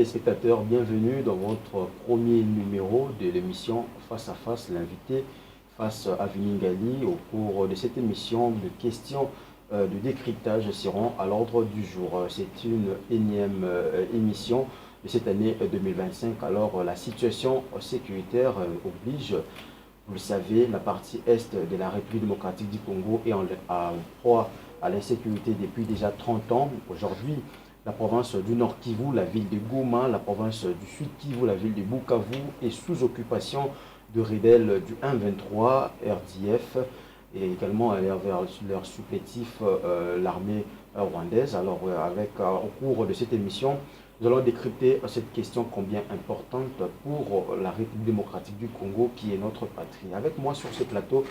Spectateurs, bienvenue dans votre premier numéro de l'émission Face à Face, l'invité face à Viningali. Au cours de cette émission, de questions de décryptage seront à l'ordre du jour. C'est une énième émission de cette année 2025. Alors la situation sécuritaire oblige, vous le savez, la partie est de la République démocratique du Congo est en proie à l'insécurité depuis déjà 30 ans. Aujourd'hui, la province du Nord Kivu, la ville de Goma, la province du Sud Kivu, la ville de Bukavu est sous occupation de rebelles du 1-23 RDF et également vers leur supplétif l'armée rwandaise. Alors au cours de cette émission, nous allons décrypter cette question combien importante pour la République démocratique du Congo qui est notre patrie. Avec moi sur ce plateau,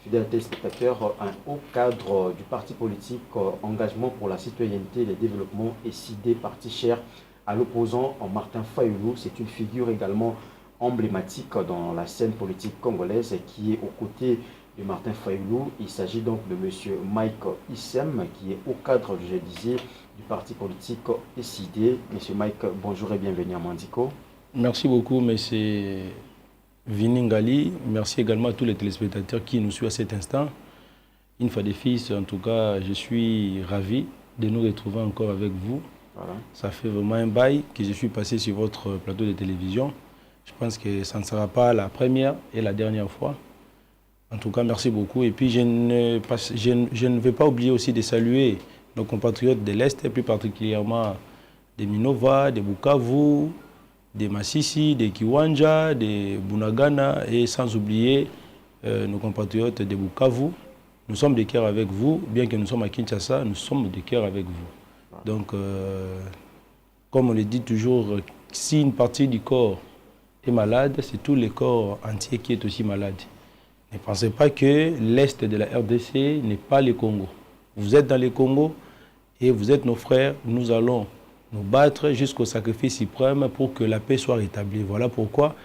fidèles téléspectateurs, un haut cadre du parti politique Engagement pour la citoyenneté et le développement SID, parti cher à l'opposant Martin Fayulu. C'est une figure également emblématique dans la scène politique congolaise qui est aux côtés de Martin Fayulu. Il s'agit donc de M. Mike Issem qui est au cadre, je disais, du parti politique SID. M. Mike, bonjour et bienvenue à Mandiko. Merci beaucoup, M. Viningali. Merci également à tous les téléspectateurs qui nous suivent à cet instant. Une fois de plus, en tout cas, je suis ravi de nous retrouver encore avec vous. Voilà. Ça fait vraiment un bail que je suis passé sur votre plateau de télévision. Je pense que ça ne sera pas la première et la dernière fois. En tout cas, merci beaucoup. Et puis, je ne vais pas oublier aussi de saluer nos compatriotes de l'Est, et plus particulièrement de Minova, de Bukavu, de Massissi, de Kiwanja, de Bunagana et sans oublier nos compatriotes de Bukavu. Nous sommes de cœur avec vous, bien que nous sommes à Kinshasa, nous sommes de cœur avec vous. Donc, comme on le dit toujours, si une partie du corps est malade, c'est tout le corps entier qui est aussi malade. Ne pensez pas que l'Est de la RDC n'est pas le Congo. Vous êtes dans le Congo et vous êtes nos frères, nous allons nous battre jusqu'au sacrifice suprême pour que la paix soit rétablie. Voilà pourquoi,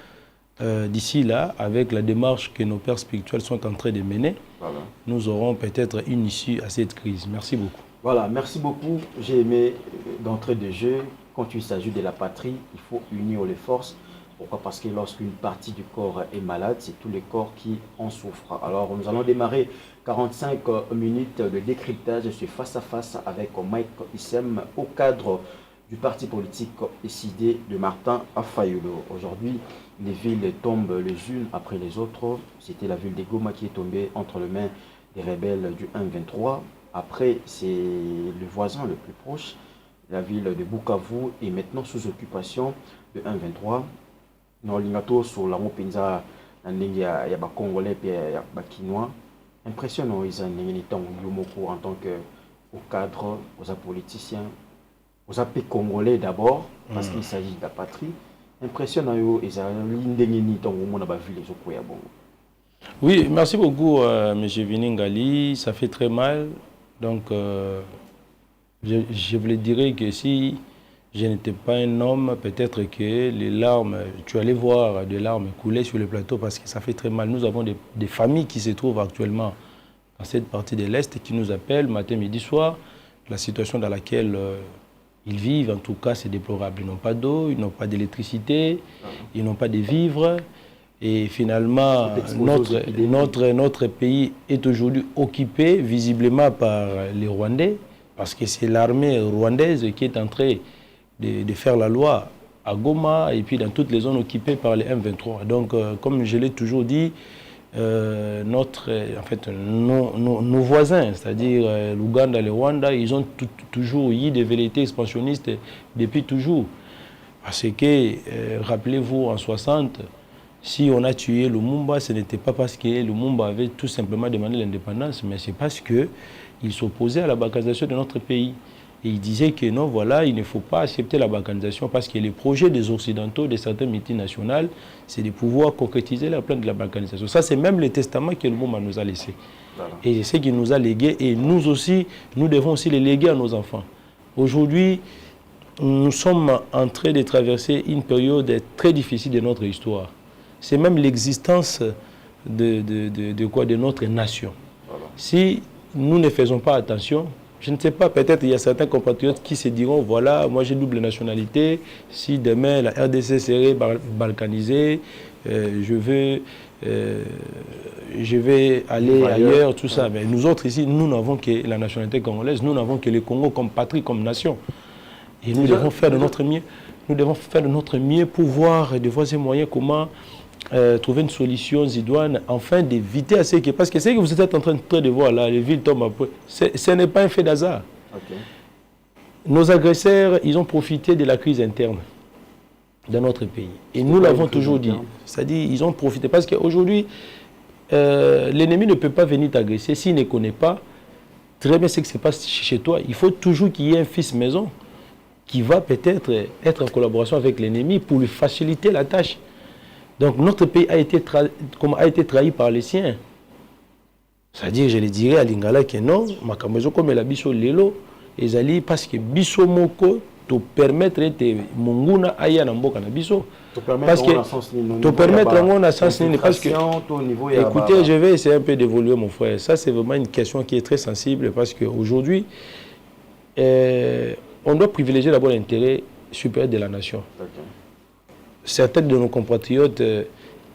d'ici là, avec la démarche que nos pères spirituels sont en train de mener, voilà, nous aurons peut-être une issue à cette crise. Merci beaucoup. Voilà, merci beaucoup. J'ai aimé d'entrée de jeu, quand il s'agit de la patrie, il faut unir les forces. Pourquoi? Parce que lorsqu'une partie du corps est malade, c'est tout le corps qui en souffre. Alors, nous allons démarrer 45 minutes de décryptage sur face à face avec Mike Issem au cadre du parti politique SID de Martin Fayulu. Aujourd'hui, les villes tombent les unes après les autres. C'était la ville de Goma qui est tombée entre les mains des rebelles du 1-23. Après, c'est le voisin le plus proche, la ville de Bukavu, est maintenant sous occupation de 1-23. Dans l'Ingato, sur la Mopinza, il y a des Congolais et des Kinois. Impressionnant, ils ont en tant que cadre, aux politiciens, aux Congolais d'abord, parce qu'il s'agit de la patrie. Impressionnant, ils ont Oui, merci beaucoup, M. Viningali. Ça fait très mal. Donc, je vous dirais que si je n'étais pas un homme, peut-être que les larmes, tu allais voir des larmes couler sur le plateau parce que ça fait très mal. Nous avons des familles qui se trouvent actuellement dans cette partie de l'Est qui nous appellent matin, midi, soir. La situation dans laquelle ils vivent, en tout cas, c'est déplorable. Ils n'ont pas d'eau, ils n'ont pas d'électricité, ils n'ont pas de vivres. Et finalement, notre pays est aujourd'hui occupé visiblement par les Rwandais parce que c'est l'armée rwandaise qui est en train de faire la loi à Goma et puis dans toutes les zones occupées par les M23. Donc, comme je l'ai toujours dit, nos voisins, c'est-à-dire l'Ouganda, le Rwanda, ils ont toujours eu des velléités expansionnistes depuis toujours. Parce que, rappelez-vous, en 60, si on a tué Lumumba, ce n'était pas parce que Lumumba avait tout simplement demandé l'indépendance, mais c'est parce qu'il s'opposait à la balkanisation de notre pays. Et il disait que non, voilà, il ne faut pas accepter la balkanisation parce que les projets des Occidentaux, de certaines multinationales, c'est de pouvoir concrétiser la plan de la balkanisation. Ça, c'est même le testament que Lumumba nous a laissé. Voilà. Et c'est ce qu'il nous a légué. Et nous aussi, nous devons aussi les léguer à nos enfants. Aujourd'hui, nous sommes en train de traverser une période très difficile de notre histoire. C'est même l'existence de notre nation. Voilà. Si nous ne faisons pas attention, Je ne sais pas, peut-être il y a certains compatriotes qui se diront, voilà, moi j'ai double nationalité, si demain la RDC serait balkanisée, je vais aller ailleurs, tout ça. Mais nous autres ici, nous n'avons que la nationalité congolaise, nous n'avons que le Congo comme patrie, comme nation. Et nous devons faire de notre mieux. Nous devons faire de notre mieux pour voir de voies et moyens comment trouver une solution idoine, afin d'éviter à ce que... Parce que ce que vous êtes en train de voir là, les villes tombent après, ce n'est pas un fait d'hasard. Okay. Nos agresseurs, ils ont profité de la crise interne dans notre pays. Et nous l'avons toujours dit. C'est-à-dire, ils ont profité. Parce qu'aujourd'hui, l'ennemi ne peut pas venir t'agresser s'il ne connaît pas très bien ce qui se passe chez toi. Il faut toujours qu'il y ait un fils maison qui va peut-être être en collaboration avec l'ennemi pour lui faciliter la tâche. Donc notre pays a été trahi par les siens. C'est-à-dire, je le dirais à Lingala que non, Makamozo comme la biso lelo, ezali parce que biso moko te permettre de monguna aya na mboka na biso. Parce que te permettre en sens nini parce que écoutez, je vais essayer un peu d'évoluer mon frère. Ça c'est vraiment une question qui est très sensible parce qu'aujourd'hui on doit privilégier d'abord l'intérêt supérieur de la nation. Certains de nos compatriotes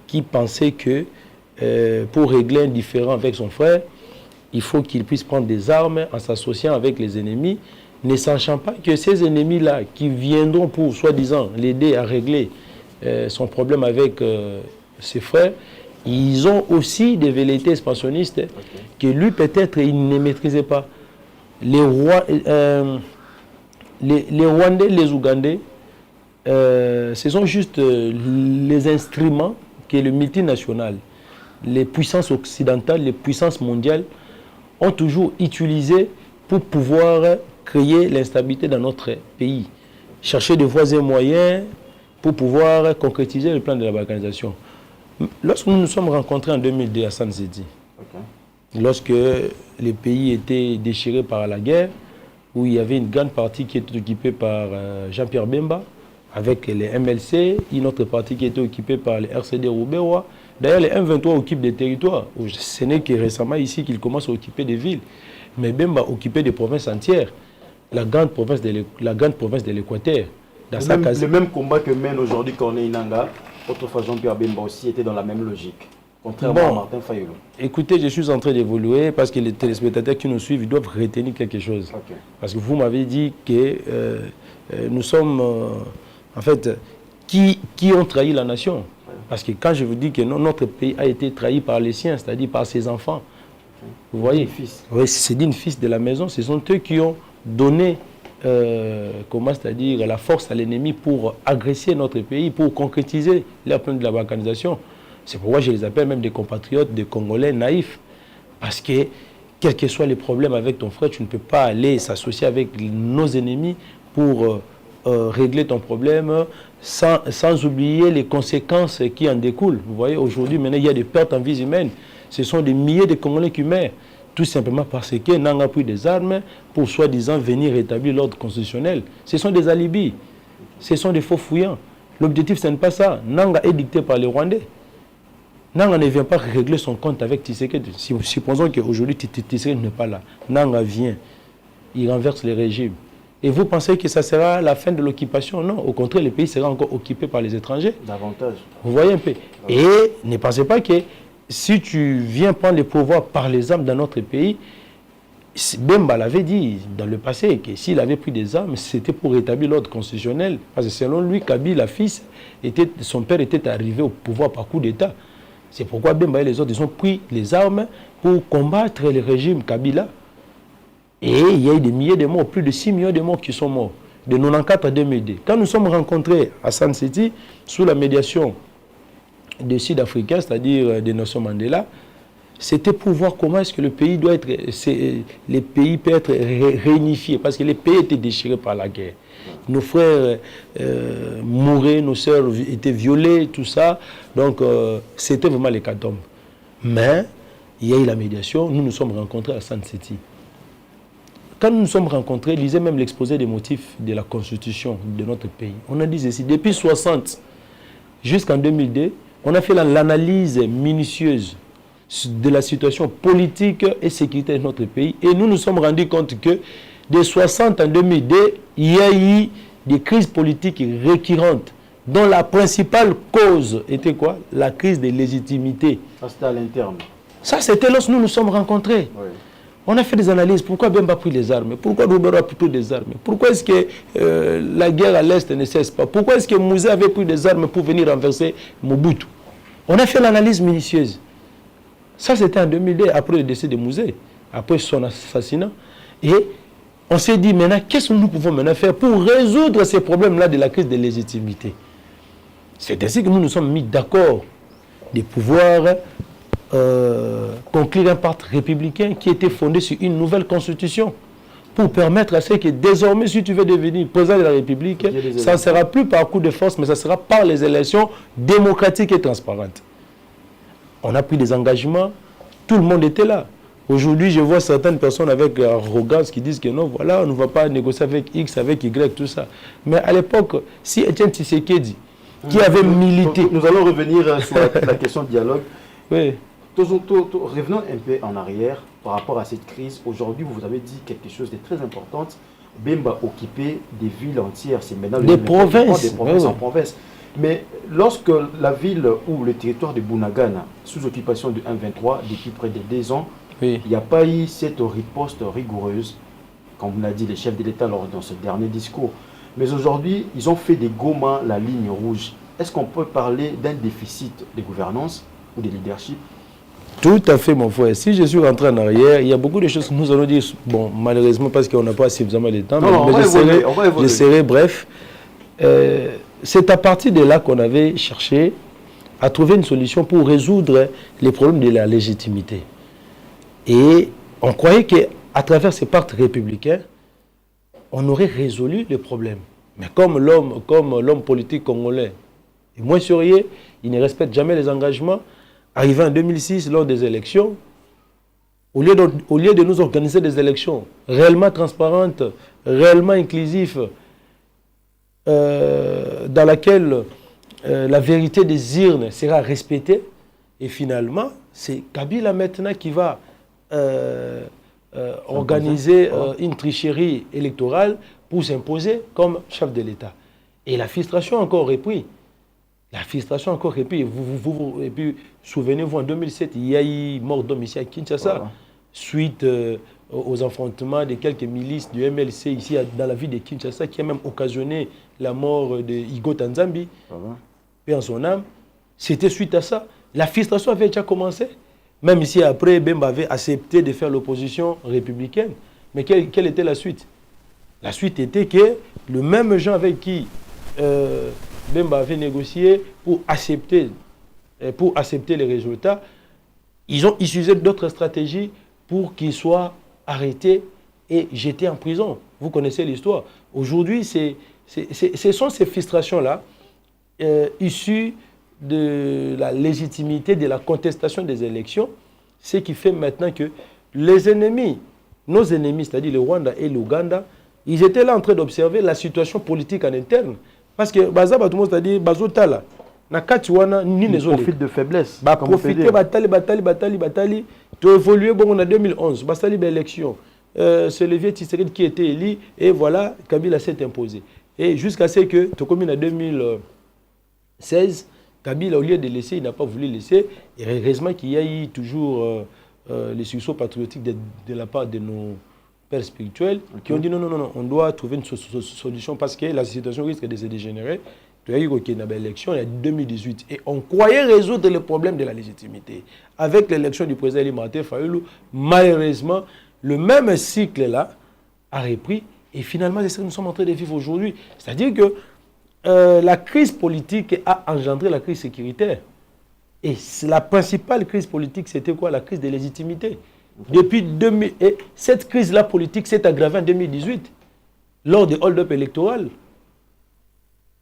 qui pensaient que pour régler un différend avec son frère, il faut qu'il puisse prendre des armes en s'associant avec les ennemis, ne sachant pas que ces ennemis-là qui viendront pour, soi-disant, l'aider à régler son problème avec ses frères, ils ont aussi des velléités expansionnistes que lui, peut-être, il ne maîtrisait pas. Les Rwandais, les Ougandais, ce sont juste les instruments que le multinational, les puissances occidentales, les puissances mondiales ont toujours utilisés pour pouvoir créer l'instabilité dans notre pays. Chercher des voies et moyens pour pouvoir concrétiser le plan de la balkanisation. Lorsque nous nous sommes rencontrés en 2002 à San Zedi, lorsque le pays était déchiré par la guerre, où il y avait une grande partie qui était occupée par Jean-Pierre Bemba, avec les MLC, une autre partie qui était occupée par les RCD Roubewa. D'ailleurs, les M23 occupent des territoires. Ce n'est que récemment ici qu'ils commencent à occuper des villes. Mais Bemba occupait des provinces entières. La grande province de l'Équateur. Le même combat que mène aujourd'hui Corneille Nangaa, autrefois Jean-Pierre Bemba aussi, était dans la même logique. Contrairement à Martin Fayulu. Écoutez, je suis en train d'évoluer parce que les téléspectateurs qui nous suivent, ils doivent retenir quelque chose. Parce que vous m'avez dit que nous sommes... en fait, qui ont trahi la nation. Parce que quand je vous dis que notre pays a été trahi par les siens, c'est-à-dire par ses enfants, vous voyez, oui, c'est des fils de la maison, ce sont eux qui ont donné c'est-à-dire la force à l'ennemi pour agresser notre pays, pour concrétiser leur plan de la balkanisation. C'est pourquoi je les appelle même des compatriotes, des Congolais naïfs. Parce que, quels que soient les problèmes avec ton frère, tu ne peux pas aller s'associer avec nos ennemis pour... régler ton problème sans oublier les conséquences qui en découlent. Vous voyez, aujourd'hui, maintenant, il y a des pertes en vies humaines. Ce sont des milliers de Congolais qui meurent, tout simplement parce que Nanga a pris des armes pour, soi-disant, venir rétablir l'ordre constitutionnel. Ce sont des alibis, ce sont des faux fouillants. L'objectif, ce n'est pas ça. Nanga est dicté par les Rwandais. Nanga ne vient pas régler son compte avec Tshisekedi. Supposons qu'aujourd'hui, Tshisekedi n'est pas là. Nanga vient, il renverse les régimes. Et vous pensez que ça sera la fin de l'occupation? Non, au contraire, le pays sera encore occupé par les étrangers. Davantage. Vous voyez un peu. Et ne pensez pas que si tu viens prendre le pouvoir par les armes dans notre pays, Bemba l'avait dit dans le passé que s'il avait pris des armes, c'était pour rétablir l'ordre constitutionnel. Parce que selon lui, Kabila, fils, son père était arrivé au pouvoir par coup d'État. C'est pourquoi Bemba et les autres, ils ont pris les armes pour combattre le régime Kabila. Et il y a eu des milliers de morts, plus de 6 millions de morts qui sont morts, de 94 à 2002. Quand nous sommes rencontrés à San City, sous la médiation des Sud-Africains, c'est-à-dire de Nelson Mandela, c'était pour voir comment est-ce que le pays doit être, les pays peuvent être réunifiés, parce que les pays étaient déchirés par la guerre. Nos frères mouraient, nos sœurs étaient violées, tout ça. Donc, c'était vraiment l'hécatombe. Mais, il y a eu la médiation, nous nous sommes rencontrés à San City. Quand nous nous sommes rencontrés, lisez même l'exposé des motifs de la constitution de notre pays. On a dit ceci, depuis 1960 jusqu'en 2002, on a fait l'analyse minutieuse de la situation politique et sécuritaire de notre pays. Et nous nous sommes rendus compte que de 60 en 2002, il y a eu des crises politiques récurrentes, dont la principale cause était quoi? La crise de légitimité. Ça, c'était à l'interne. Ça, c'était lorsque nous nous sommes rencontrés. Oui. On a fait des analyses. Pourquoi Bemba a pris les armes? Pourquoi Roubero a pris des armes? Pourquoi est-ce que la guerre à l'Est ne cesse pas? Pourquoi est-ce que Mouzé avait pris des armes pour venir renverser Mobutu? On a fait l'analyse minutieuse. Ça, c'était en 2002, après le décès de Mouzé, après son assassinat. Et on s'est dit, maintenant, qu'est-ce que nous pouvons maintenant faire pour résoudre ces problèmes-là de la crise de légitimité? C'est ainsi que nous nous sommes mis d'accord de pouvoir conclure un pacte républicain qui était fondé sur une nouvelle constitution pour permettre à ceux que désormais, si tu veux devenir président de la République, ça ne sera plus par coup de force, mais ça sera par les élections démocratiques et transparentes. On a pris des engagements, tout le monde était là. Aujourd'hui, je vois certaines personnes avec arrogance qui disent que non, voilà, on ne va pas négocier avec X, avec Y, tout ça. Mais à l'époque, si Etienne Tshisekedi, qui avait milité... Nous allons revenir sur la question de dialogue. Oui. Revenons un peu en arrière par rapport à cette crise. Aujourd'hui, vous avez dit quelque chose de très important. Bemba occupait des villes entières. C'est maintenant des provinces. Des provinces en province. Mais lorsque la ville ou le territoire de Bunagana, sous occupation de 1-23 depuis près de 2 ans, il n'y a pas eu cette riposte rigoureuse, comme l'a dit le chef de l'État lors de ce dernier discours. Mais aujourd'hui, ils ont fait des gommas la ligne rouge. Est-ce qu'on peut parler d'un déficit de gouvernance ou de leadership? Tout à fait, mon frère. Si je suis rentré en arrière, il y a beaucoup de choses que nous allons dire, bon, malheureusement, parce qu'on n'a pas suffisamment de temps, mais j'essaierai bref. C'est à partir de là qu'on avait cherché à trouver une solution pour résoudre les problèmes de la légitimité. Et on croyait qu'à travers ces pactes républicains, on aurait résolu les problèmes. Mais comme l'homme politique congolais est moins sérieux, il ne respecte jamais les engagements. Arrivé en 2006, lors des élections, au lieu de nous organiser des élections réellement transparentes, réellement inclusives, dans laquelle la vérité des urnes sera respectée, et finalement, c'est Kabila maintenant qui va organiser une tricherie électorale pour s'imposer comme chef de l'État. Et la frustration a encore repris. La frustration a encore repris. Et puis, souvenez-vous, en 2007, il y a eu mort d'homme ici à Kinshasa, suite aux affrontements de quelques milices du MLC ici dans la ville de Kinshasa, qui a même occasionné la mort de Igo Tanzambi, paix en son âme. C'était suite à ça. La frustration avait déjà commencé. Même ici, après, Bemba avait accepté de faire l'opposition républicaine. Mais quelle était la suite? La suite était que le même gens avec qui Bemba avait négocié pour accepter les résultats, ils ont utilisé d'autres stratégies pour qu'ils soient arrêtés et jetés en prison. Vous connaissez l'histoire. Aujourd'hui, ce sont ces frustrations-là issues de la légitimité, de la contestation des élections, ce qui fait maintenant que les ennemis, nos ennemis, c'est-à-dire le Rwanda et l'Ouganda, ils étaient là en train d'observer la situation politique en interne. Parce que, tout le monde c'est-à-dire, Bazotala, ils profitent de faiblesse. Profiter, batali, tu as évolué bon, en 2011, bastali l'élection. C'est le vieux Tshisekedi qui était élu, et voilà, Kabila s'est imposé. Et jusqu'à ce que, tu comme en 2016, Kabila, au lieu de laisser, il n'a pas voulu laisser. Et heureusement qu'il y a eu toujours les succès patriotiques de la part de nos pères spirituels qui ont dit non, on doit trouver une solution parce que la situation risque de se dégénérer. Il y a eu une élection en 2018 et on croyait résoudre le problème de la légitimité. Avec l'élection du président Martin Fayulu, malheureusement, le même cycle-là a repris et finalement, c'est ce que nous sommes en train de vivre aujourd'hui. C'est-à-dire que la crise politique a engendré la crise sécuritaire. Et la principale crise politique, c'était quoi? La crise de légitimité. Depuis 2000, et cette crise-là politique s'est aggravée en 2018, lors des hold-up électoraux,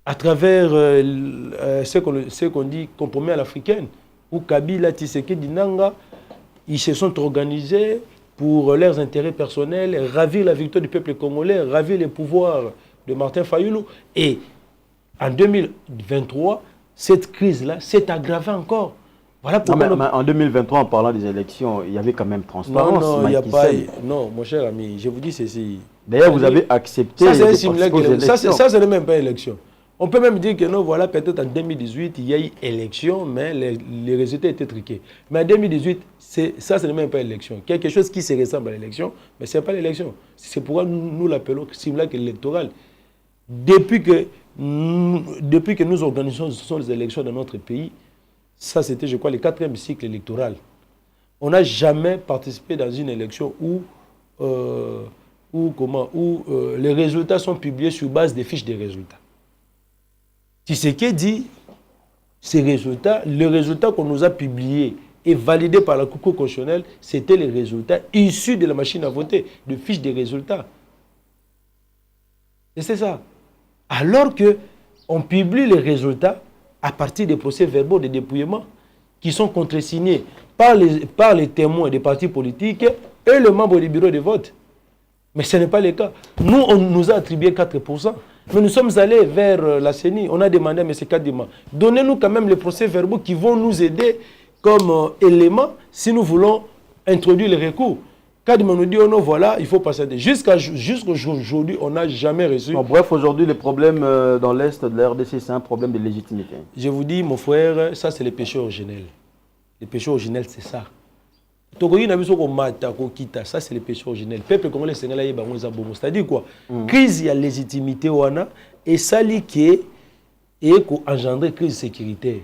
à travers ce qu'on dit compromis à l'africaine, où Kabila, Tshisekedi, Nanga, ils se sont organisés pour leurs intérêts personnels, ravir la victoire du peuple congolais, ravir les pouvoirs de Martin Fayulu. Et en 2023, cette crise-là s'est aggravée encore. Voilà pourquoi mais en 2023, en parlant des élections, il y avait quand même transparence. Non, il n'y a pas... Non, mon cher ami, je vous dis ceci. D'ailleurs, vous avez accepté... Ça, c'est similaire que... Ça, ce n'est même pas une élection. On peut même dire que non, voilà, peut-être en 2018, il y a eu élection, mais les résultats étaient truqués. Mais en 2018, ça, ce n'est même pas élection. Quelque chose qui se ressemble à l'élection, mais ce n'est pas l'élection. C'est pourquoi nous l'appelons simulacre électoral. Depuis que nous organisons les élections dans notre pays, ça c'était, je crois, le 4e cycle électoral. On n'a jamais participé dans une élection où les résultats sont publiés sur base des fiches des résultats. Tshisekedi dit, ces résultats, le résultat qu'on nous a publié et validé par la Cour constitutionnelle, c'était les résultats issus de la machine à voter, de fiches des résultats. Et c'est ça. Alors qu'on publie les résultats à partir des procès-verbaux de dépouillement qui sont contresignés par les témoins des partis politiques et le membre du bureau de vote. Mais ce n'est pas le cas. Nous, on nous a attribué 4%. Mais nous sommes allés vers la CENI. On a demandé à M. Kadima, donnez-nous quand même les procès-verbaux qui vont nous aider comme élément si nous voulons introduire les recours. Kadima nous dit, oh non, voilà, il faut passer. Jusqu'à aujourd'hui, on n'a jamais reçu. Bon, bref, aujourd'hui, le problème dans l'Est de la RDC, c'est un problème de légitimité. Je vous dis, mon frère, ça, c'est le péché originel. Le péché originel, c'est ça. Ça, c'est le péché originel. Le peuple congolais, c'est-à-dire quoi? Crise de légitimité, et ça qui est engendré crise sécuritaire.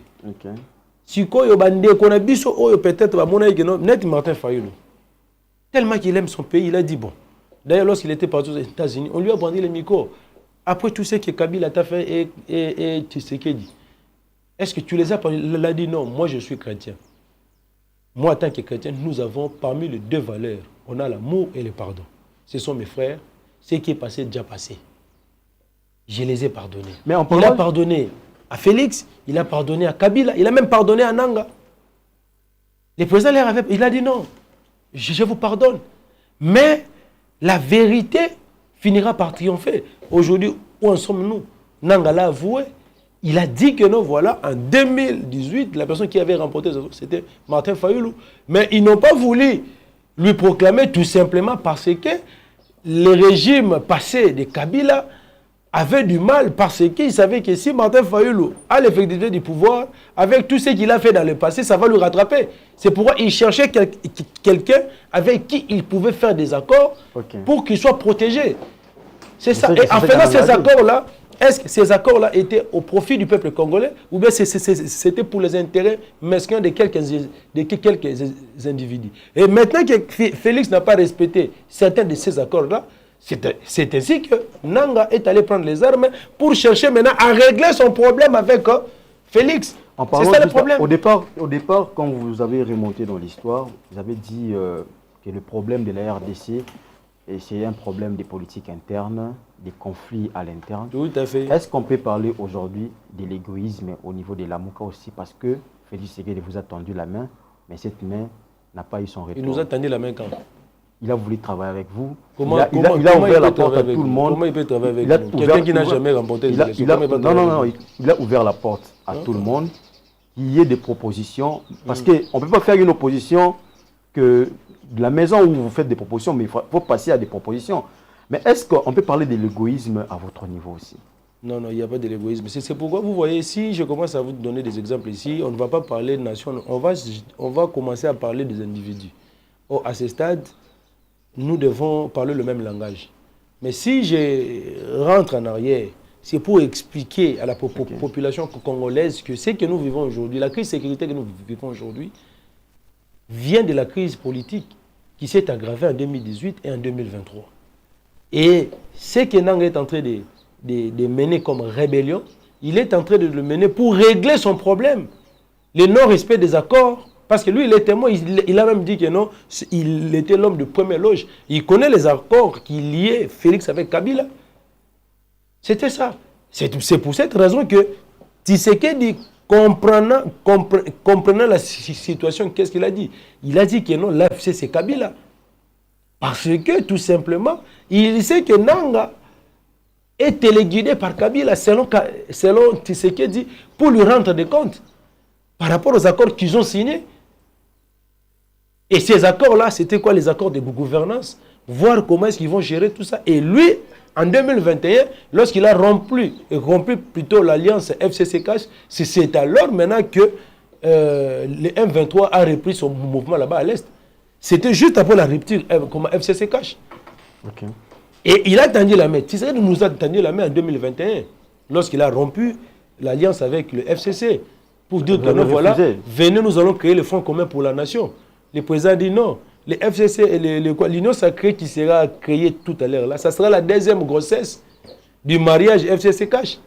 Si on a peut-être net Martin Fayulu. Tellement qu'il aime son pays, il a dit bon. D'ailleurs, lorsqu'il était parti aux États-Unis, on lui a brandi les micros. Après tout ce que Kabila t'a fait et Tshisekedi, est-ce que tu les as parlé? Il a dit non, moi je suis chrétien. Moi, en tant que chrétien, nous avons parmi les deux valeurs, on a l'amour et le pardon. Ce sont mes frères, ce qui est passé, déjà passé. Je les ai pardonnés. Mais il a pardonné à Félix, il a pardonné à Kabila, il a même pardonné à Nanga. Le président il a dit non, je vous pardonne. Mais la vérité finira par triompher. Aujourd'hui, où en sommes-nous? Nanga l'a avoué. Il a dit que non, voilà, en 2018, la personne qui avait remporté, c'était Martin Fayulu. Mais ils n'ont pas voulu lui proclamer tout simplement parce que le régime passé de Kabila avait du mal parce qu'ils savaient que si Martin Fayulu a l'effectivité du pouvoir, avec tout ce qu'il a fait dans le passé, ça va lui rattraper. C'est pourquoi il cherchait quelqu'un avec qui il pouvait faire des accords pour qu'il soit protégé. C'est ça. Et en faisant ces accords-là, est-ce que ces accords-là étaient au profit du peuple congolais ou bien c'était pour les intérêts mesquins de quelques individus? Et maintenant que Félix n'a pas respecté certains de ces accords-là, c'est ainsi que Nanga est allé prendre les armes pour chercher maintenant à régler son problème avec Félix. C'est ça le problème. Au départ, quand vous avez remonté dans l'histoire, vous avez dit que le problème de la RDC, c'est un problème de politique interne, des conflits à l'interne. Tout à fait. Est-ce qu'on peut parler aujourd'hui de l'égoïsme au niveau de l'Amouka aussi? Parce que Félix Tshisekedi vous a tendu la main, mais cette main n'a pas eu son retour. Il nous a tendu la main quand? Il a voulu travailler avec vous. Il a ouvert la porte à tout le monde. Comment il peut travailler avec nous? Quelqu'un qui n'a jamais remporté les élections. Non, il a ouvert la porte à tout le monde. Qu'il y ait des propositions. Parce qu'on ne peut pas faire une opposition que de la maison où vous faites des propositions, mais il faut passer à des propositions. Mais est-ce qu'on peut parler de l'égoïsme à votre niveau aussi? Non, il n'y a pas de l'égoïsme. C'est pourquoi vous voyez, si je commence à vous donner des exemples ici, on ne va pas parler de nation, on va commencer à parler des individus. Or, à ce stade, nous devons parler le même langage. Mais si je rentre en arrière, c'est pour expliquer à la population congolaise que ce que nous vivons aujourd'hui, la crise sécuritaire que nous vivons aujourd'hui, vient de la crise politique qui s'est aggravée en 2018 et en 2023. Et ce que Nanga est en train de mener comme rébellion, il est en train de le mener pour régler son problème. Le non-respect des accords, parce que lui, il est témoin, il a même dit que non, il était l'homme de première loge. Il connaît les accords qui liaient Félix avec Kabila. C'était ça. C'est pour cette raison que Tshisekedi, comprenant la situation, qu'est-ce qu'il a dit? Il a dit que non, l'AFC c'est Kabila. Parce que tout simplement, il sait que Nanga est téléguidé par Kabila selon Tshisekedi pour lui rendre des comptes. par rapport aux accords qu'ils ont signés. Et ces accords-là, c'était quoi les accords de gouvernance? Voir comment est-ce qu'ils vont gérer tout ça. Et lui, en 2021, lorsqu'il a rompu plutôt l'alliance FCC-CACH, c'est alors maintenant que le M23 a repris son mouvement là-bas à l'Est. C'était juste après la rupture comme FCC-CACH. Okay. Et il a tendu la main. Tshisekedi nous a tendu la main en 2021, lorsqu'il a rompu l'alliance avec le FCC, pour dire que non, voilà, venez, nous allons créer le Front commun pour la nation. Le président a dit non. Le FCC et l'Union sacrée qui sera créée tout à l'heure, là, ça sera la deuxième grossesse du mariage FCC-CACH.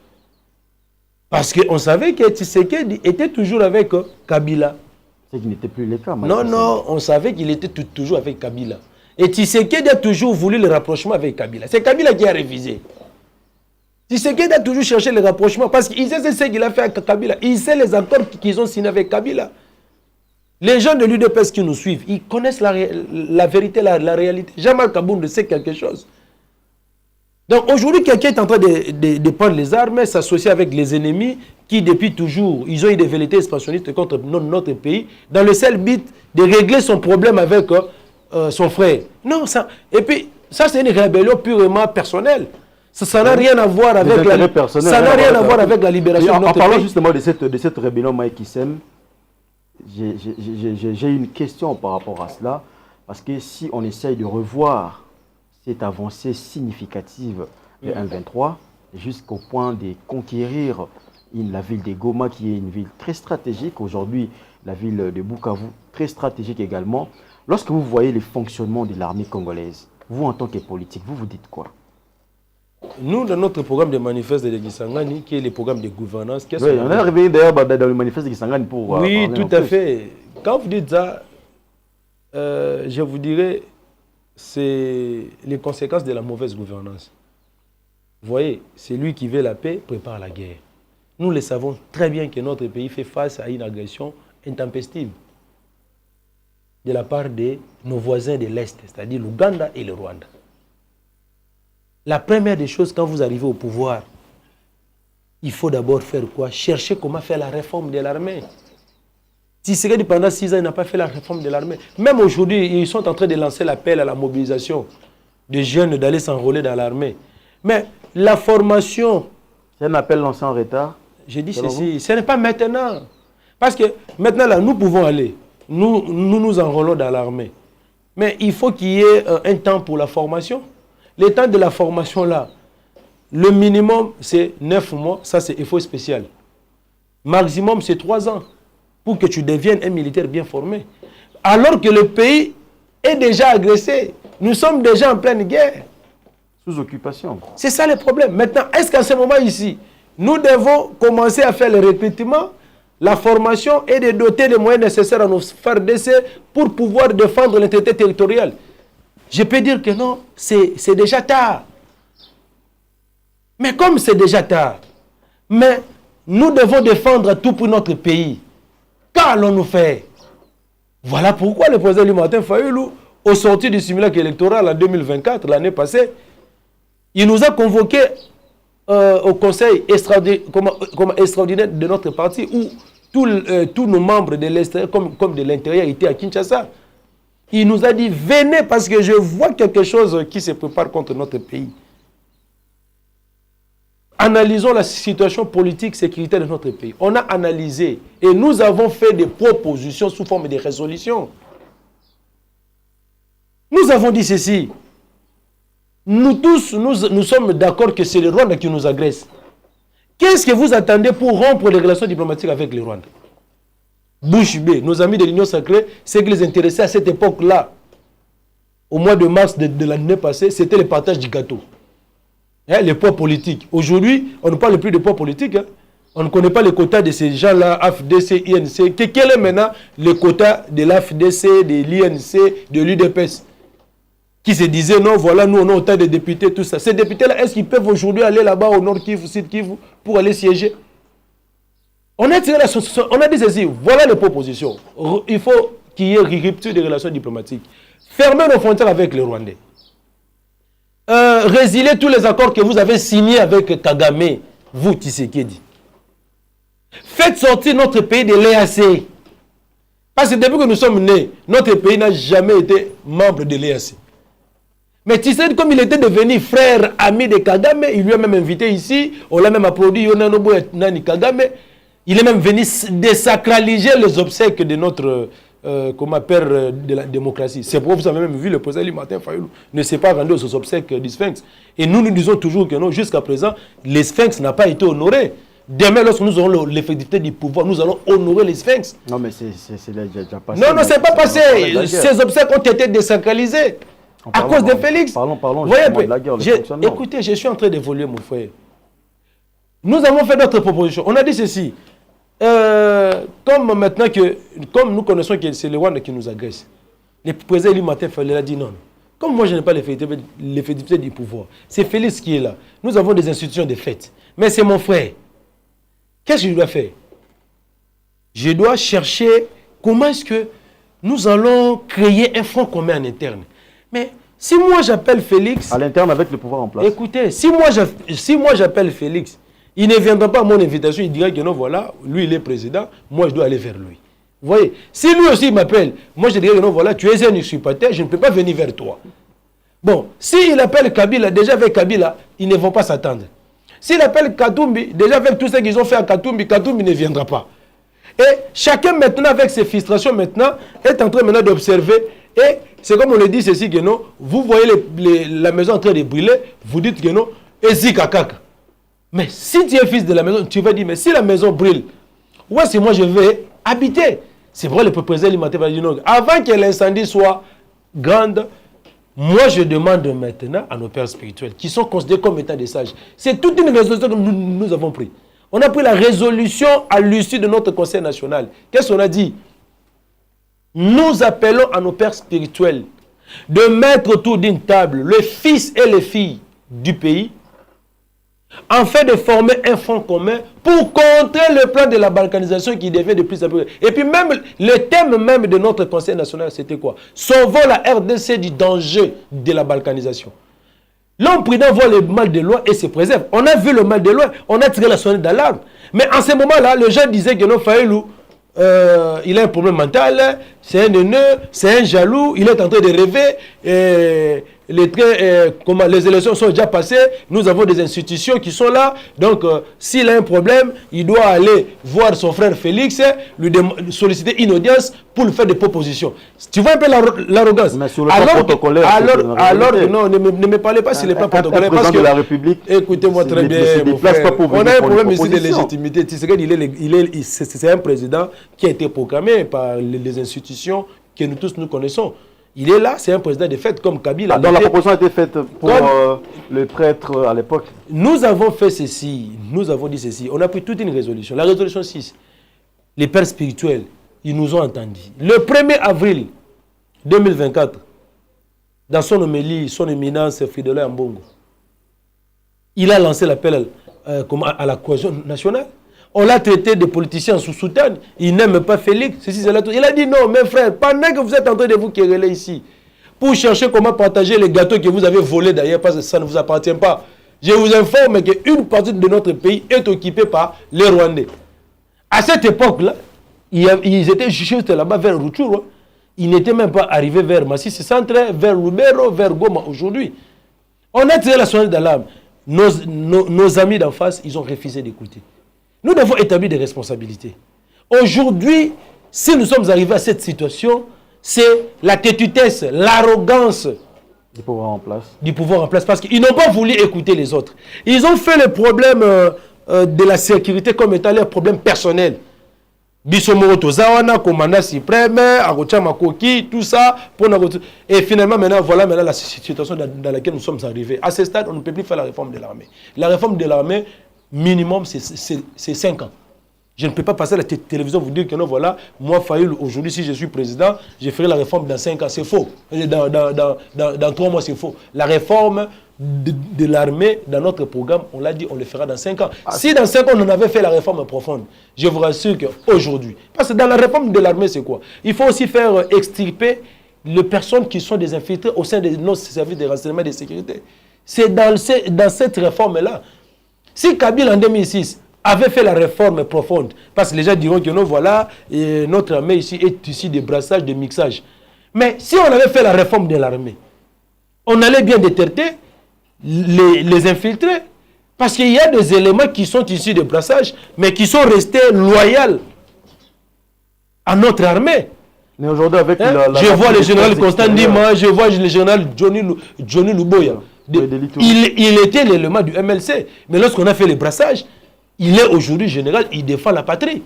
Parce qu'on savait que Tshisekedi était toujours avec Kabila. C'est qu'il n'était plus le cas. Non, on savait qu'il était toujours avec Kabila. Et Tshisekedi a toujours voulu le rapprochement avec Kabila. C'est Kabila qui a révisé. Tshisekedi a toujours cherché le rapprochement parce qu'il sait ce qu'il a fait avec Kabila. Il sait les accords qu'ils ont signés avec Kabila. Les gens de l'UDPS qui nous suivent, ils connaissent la vérité, la réalité. Jean-Marc Kabound sait quelque chose. Donc aujourd'hui, quelqu'un est en train de prendre les armes, s'associer avec les ennemis qui depuis toujours, ils ont eu des velléités expansionnistes contre notre pays, dans le seul but de régler son problème avec son frère. Non, ça, et puis ça c'est une rébellion purement personnelle. Ça n'a rien à voir avec la libération de notre pays. En parlant justement de cette rébellion Mike Issem, j'ai une question par rapport à cela, parce que si on essaye de revoir cette avancée significative de M23 jusqu'au point de conquérir la ville de Goma, qui est une ville très stratégique, aujourd'hui la ville de Bukavu, très stratégique également. Lorsque vous voyez le fonctionnement de l'armée congolaise, vous en tant que politique, vous vous dites quoi? Nous, dans notre programme de manifeste de Kisangani, qui est le programme de gouvernance... Oui, on est arrivé d'ailleurs dans le manifeste de Kisangani pour... Oui, tout à fait. Quand vous dites ça, je vous dirais, c'est les conséquences de la mauvaise gouvernance. Vous voyez, celui qui veut la paix prépare la guerre. Nous le savons très bien que notre pays fait face à une agression intempestive de la part de nos voisins de l'Est, c'est-à-dire l'Ouganda et le Rwanda. La première des choses, quand vous arrivez au pouvoir, il faut d'abord faire quoi? Chercher comment faire la réforme de l'armée. Tshisekedi, pendant 6 ans, il n'a pas fait la réforme de l'armée. Même aujourd'hui, ils sont en train de lancer l'appel à la mobilisation des jeunes d'aller s'enrôler dans l'armée. Mais la formation... C'est un appel lancé en retard? Je dis ceci, ce n'est pas maintenant. Parce que maintenant, là, nous pouvons aller. Nous enrôlons dans l'armée. Mais il faut qu'il y ait un temps pour la formation. Le temps de la formation, là, le minimum, c'est 9 mois. Ça, c'est effort spécial. Maximum, c'est 3 ans. Pour que tu deviennes un militaire bien formé. Alors que le pays est déjà agressé. Nous sommes déjà en pleine guerre. Sous occupation. C'est ça le problème. Maintenant, est-ce qu'à ce moment ici, nous devons commencer à faire le recrutement, la formation et de doter les moyens nécessaires à nos FARDC pour pouvoir défendre l'intégrité territoriale? Je peux dire que non, c'est déjà tard. Mais comme c'est déjà tard, mais nous devons défendre tout pour notre pays. Qu'allons-nous faire? Voilà pourquoi le président Martin Fayulu, au sortir du simulacre électoral en 2024, l'année passée, il nous a convoqués au conseil extraordinaire de notre parti où tous nos membres de l'extérieur comme de l'intérieur étaient à Kinshasa. Il nous a dit, venez parce que je vois quelque chose qui se prépare contre notre pays. Analysons la situation politique, sécuritaire de notre pays. On a analysé et nous avons fait des propositions sous forme de résolutions. Nous avons dit ceci. Nous tous, nous sommes d'accord que c'est le Rwanda qui nous agresse. Qu'est-ce que vous attendez pour rompre les relations diplomatiques avec le Rwanda? Bouche bée, nos amis de l'Union sacrée, ce qui les intéressait à cette époque-là, au mois de mars de l'année passée, c'était le partage du gâteau. Hein, les poids politiques. Aujourd'hui, on ne parle plus de poids politiques. Hein. On ne connaît pas les quotas de ces gens-là, AFDC, INC. Quel est maintenant le quota de l'AFDC, de l'INC, de l'UDPS? Qui se disaient, non, voilà, nous, on a autant de députés, tout ça. Ces députés-là, est-ce qu'ils peuvent aujourd'hui aller là-bas au Nord Kivu, Sud Kivu, pour aller siéger? On a dit ceci, voilà les propositions. Il faut qu'il y ait rupture des relations diplomatiques. Fermez nos frontières avec les Rwandais. Résiliez tous les accords que vous avez signés avec Kagame, vous, Tshisekedi. Faites Faites sortir notre pays de l'EAC. Parce que depuis que nous sommes nés, notre pays n'a jamais été membre de l'EAC. Mais Tshisekedi, comme il était devenu frère, ami de Kagame, il lui a même invité ici, on l'a même applaudi, Yonanobo Nani Kagame, il est même venu désacraliser les obsèques de notre père de la démocratie. C'est pourquoi vous avez même vu le président Martin Fayoulou ne s'est pas rendu aux obsèques du Sphinx. Et nous, nous disons toujours que non, jusqu'à présent, les Sphinx n'a pas été honoré. Demain, lorsque nous aurons l'effectivité du pouvoir, nous allons honorer les Sphinx. Non, mais c'est déjà passé. Non, c'est pas passé. Ces obsèques ont été désacralisés à cause de Félix. Parlons voyez, de la guerre. Écoutez, je suis en train d'évoluer, mon frère. Nous avons fait d'autres propositions. On a dit ceci. Comme nous connaissons que c'est le Rwanda qui nous agresse, le président Eli Martin Fayulu a dit non. Comme moi, je n'ai pas l'effectivité du pouvoir, c'est Félix qui est là. Nous avons des institutions de fait. Mais c'est mon frère. Qu'est-ce que je dois faire? Je dois chercher comment est-ce que nous allons créer un front commun en interne. Mais si moi j'appelle Félix... À l'interne avec le pouvoir en place. Écoutez, si moi j'appelle Félix, il ne viendra pas à mon invitation, il dira que non, voilà, lui il est président, moi je dois aller vers lui. Vous voyez? Si lui aussi m'appelle, moi je dirais que non, voilà, tu es un usurpateur, je ne peux pas venir vers toi. Bon, s'il appelle Kabila, déjà avec Kabila, ils ne vont pas s'attendre. S'il appelle Katumbi, déjà avec tout ce qu'ils ont fait à Katumbi, Katumbi ne viendra pas. Et chacun maintenant, avec ses frustrations maintenant, est en train maintenant d'observer. Et c'est comme on le dit ceci que non, vous voyez la maison en train de brûler, vous dites que non, et zikakaka. Mais si tu es fils de la maison, tu vas dire, mais si la maison brûle, où est-ce que moi je vais habiter? C'est vrai, le président Limaté va dire non. Avant que l'incendie soit grande, moi, je demande maintenant à nos pères spirituels, qui sont considérés comme étant des sages, c'est toute une résolution que nous avons prise. On a pris la résolution à l'issue de notre conseil national. Qu'est-ce qu'on a dit? Nous appelons à nos pères spirituels de mettre autour d'une table les fils et les filles du pays, afin de former un front commun pour contrer le plan de la balkanisation qui devient de plus en plus. Et puis même, le thème même de notre Conseil national, c'était quoi? Sauvons la RDC du danger de la balkanisation. L'homme prudent voit le mal de loin et se préserve. On a vu le mal de loin, on a tiré la sonnette d'alarme. Mais en ce moment-là, les gens disaient que non, Fayulu, il a un problème mental, c'est un haineux, c'est un jaloux, il est en train de rêver. Les élections sont déjà passées, nous avons des institutions qui sont là, donc s'il a un problème, il doit aller voir son frère Félix, lui solliciter une audience pour lui faire des propositions. Tu vois un peu l'arrogance. Mais sur le plan protocolaire, alors non, ne me parlez pas sur le plan protocolaire, parce que de la République, écoutez-moi très bien, mon frère, on a un problème ici de légitimité. C'est un président qui a été proclamé par les institutions que nous tous nous connaissons. Il est là, c'est un président de fait comme Kabila. Donc la proposition a été faite pour le prêtre à l'époque. Nous avons fait ceci, nous avons dit ceci. On a pris toute une résolution. La résolution 6, les pères spirituels, ils nous ont entendus. Le 1er avril 2024, dans son homélie, son éminence Fridolin Ambongo, il a lancé l'appel à la cohésion nationale. On l'a traité de politicien sous soutane. Il n'aime pas Félix. Ceci, cela, tout. Il a dit non, mes frères, pendant que vous êtes en train de vous quereller ici, pour chercher comment partager les gâteaux que vous avez volés d'ailleurs, parce que ça ne vous appartient pas, je vous informe qu'une partie de notre pays est occupée par les Rwandais. À cette époque-là, ils étaient juste là-bas vers Rutshuru. Ils n'étaient même pas arrivés vers Masisi Centre, vers Lubero, vers Goma aujourd'hui. On a tiré la sonnette d'alarme. Nos amis d'en face, ils ont refusé d'écouter. Nous devons établir des responsabilités. Aujourd'hui, si nous sommes arrivés à cette situation, c'est la têtutesse, l'arrogance du pouvoir en place. Parce qu'ils n'ont pas voulu écouter les autres. Ils ont fait le problème de la sécurité comme étant leur problème personnel. Bisomoro Zawana, commandant suprême, Arocha Makoki, tout ça. Et finalement, voilà la situation dans laquelle nous sommes arrivés. À ce stade, on ne peut plus faire la réforme de l'armée. La réforme de l'armée, minimum, c'est 5 ans. Je ne peux pas passer à la télévision vous dire que non, voilà, moi, Fayulu, aujourd'hui, si je suis président, je ferai la réforme dans 5 ans. C'est faux. Dans 3 mois, c'est faux. La réforme de l'armée, dans notre programme, on l'a dit, on le fera dans 5 ans. Si dans 5 ans, on avait fait la réforme profonde, je vous rassure qu'aujourd'hui, parce que dans la réforme de l'armée, c'est quoi? Il faut aussi faire extirper les personnes qui sont des infiltrés au sein de nos services de renseignement et de sécurité. C'est dans cette réforme-là. Si Kabila, en 2006, avait fait la réforme profonde, parce que les gens diront que non, voilà, et notre armée ici est ici de brassage, de mixage. Mais si on avait fait la réforme de l'armée, on allait bien détecter les infiltrés. Parce qu'il y a des éléments qui sont issus de brassage, mais qui sont restés loyaux à notre armée. Mais aujourd'hui, avec je vois le général Constant Ndima, je vois le général Johnny Luboya. Il était l'élément du MLC. Mais lorsqu'on a fait le brassage, il est aujourd'hui général, il défend la patrie.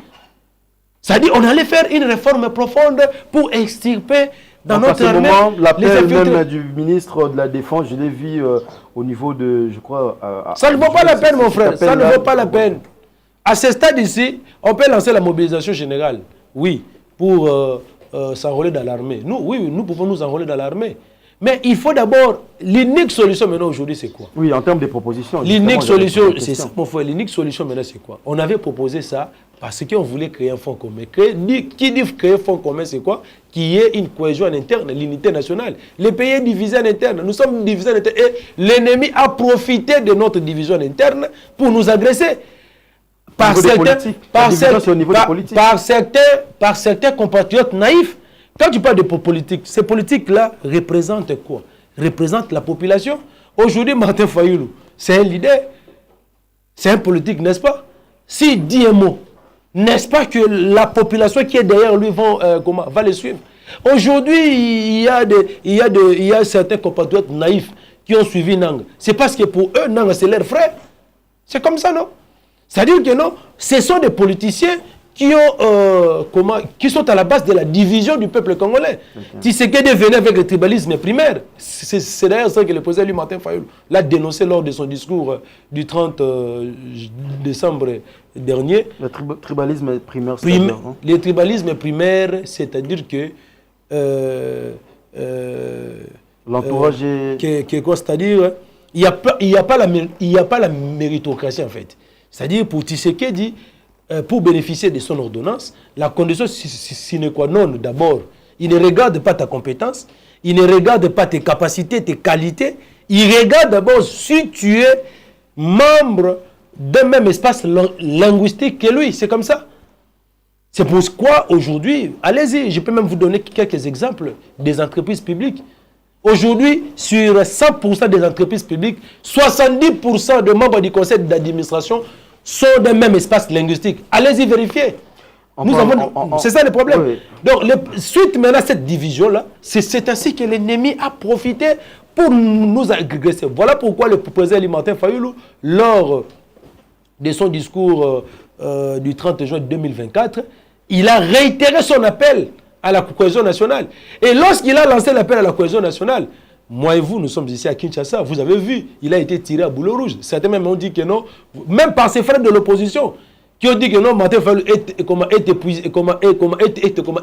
C'est-à-dire qu'on allait faire une réforme profonde pour extirper dans notre armée l'appel même du ministre de la Défense, je l'ai vu au niveau de, je crois... ça ne vaut pas la peine, mon frère. Ça ne vaut pas la peine. À ce stade ici, on peut lancer la mobilisation générale. Oui, pour s'enrôler dans l'armée. Nous pouvons nous enrôler dans l'armée. Mais il faut d'abord... L'unique solution maintenant aujourd'hui, c'est quoi? Oui, en termes de propositions. L'unique solution, c'est ça, mon frère. L'unique solution maintenant, c'est quoi? On avait proposé ça parce qu'on voulait créer un fonds commun. Qui dit créer un fonds commun, c'est quoi? Qu'il y ait une cohésion en interne, l'unité nationale. Le pays est divisé en interne. Nous sommes divisés en interne. Et l'ennemi a profité de notre division en interne pour nous agresser. Par certains compatriotes naïfs. Quand tu parles de politique, ces politiques-là représentent quoi? Représentent la population. Aujourd'hui, Martin Fayulu, c'est un leader. C'est un politique, n'est-ce pas? S'il dit un mot, n'est-ce pas que la population qui est derrière lui va le suivre? Aujourd'hui, il y a certains compatriotes naïfs qui ont suivi Nang. C'est parce que pour eux, Nang, c'est leur frère. C'est comme ça, non? C'est-à-dire que non, ce sont des politiciens qui sont à la base de la division du peuple congolais. Tshisekedi venait avec le tribalisme primaire. C'est d'ailleurs ça que le président lui, Martin Fayulu, l'a dénoncé lors de son discours du 30 décembre dernier. Le tribalisme primaire, le tribalisme primaire, c'est-à-dire que... l'entourage est... c'est-à-dire il n'y a pas la méritocratie en fait. C'est-à-dire pour Tshisekedi, pour bénéficier de son ordonnance, la condition sine qua non, d'abord, il ne regarde pas ta compétence, il ne regarde pas tes capacités, tes qualités, il regarde d'abord si tu es membre d'un même espace linguistique que lui, c'est comme ça. C'est pourquoi aujourd'hui, allez-y, je peux même vous donner quelques exemples des entreprises publiques. Aujourd'hui, sur 100% des entreprises publiques, 70% de membres du conseil d'administration sont d'un même espace linguistique. Allez-y vérifier. C'est ça le problème. Oui. Donc, suite maintenant à cette division-là, c'est ainsi que l'ennemi a profité pour nous agresser. Voilà pourquoi le président Martin Fayulu, lors de son discours du 30 juin 2024, il a réitéré son appel à la cohésion nationale. Et lorsqu'il a lancé l'appel à la cohésion nationale, moi et vous, nous sommes ici à Kinshasa, vous avez vu, il a été tiré à boulet rouge. Certains même ont dit que non, même par ses frères de l'opposition, qui ont dit que non, Martin Fayulu est épuisé,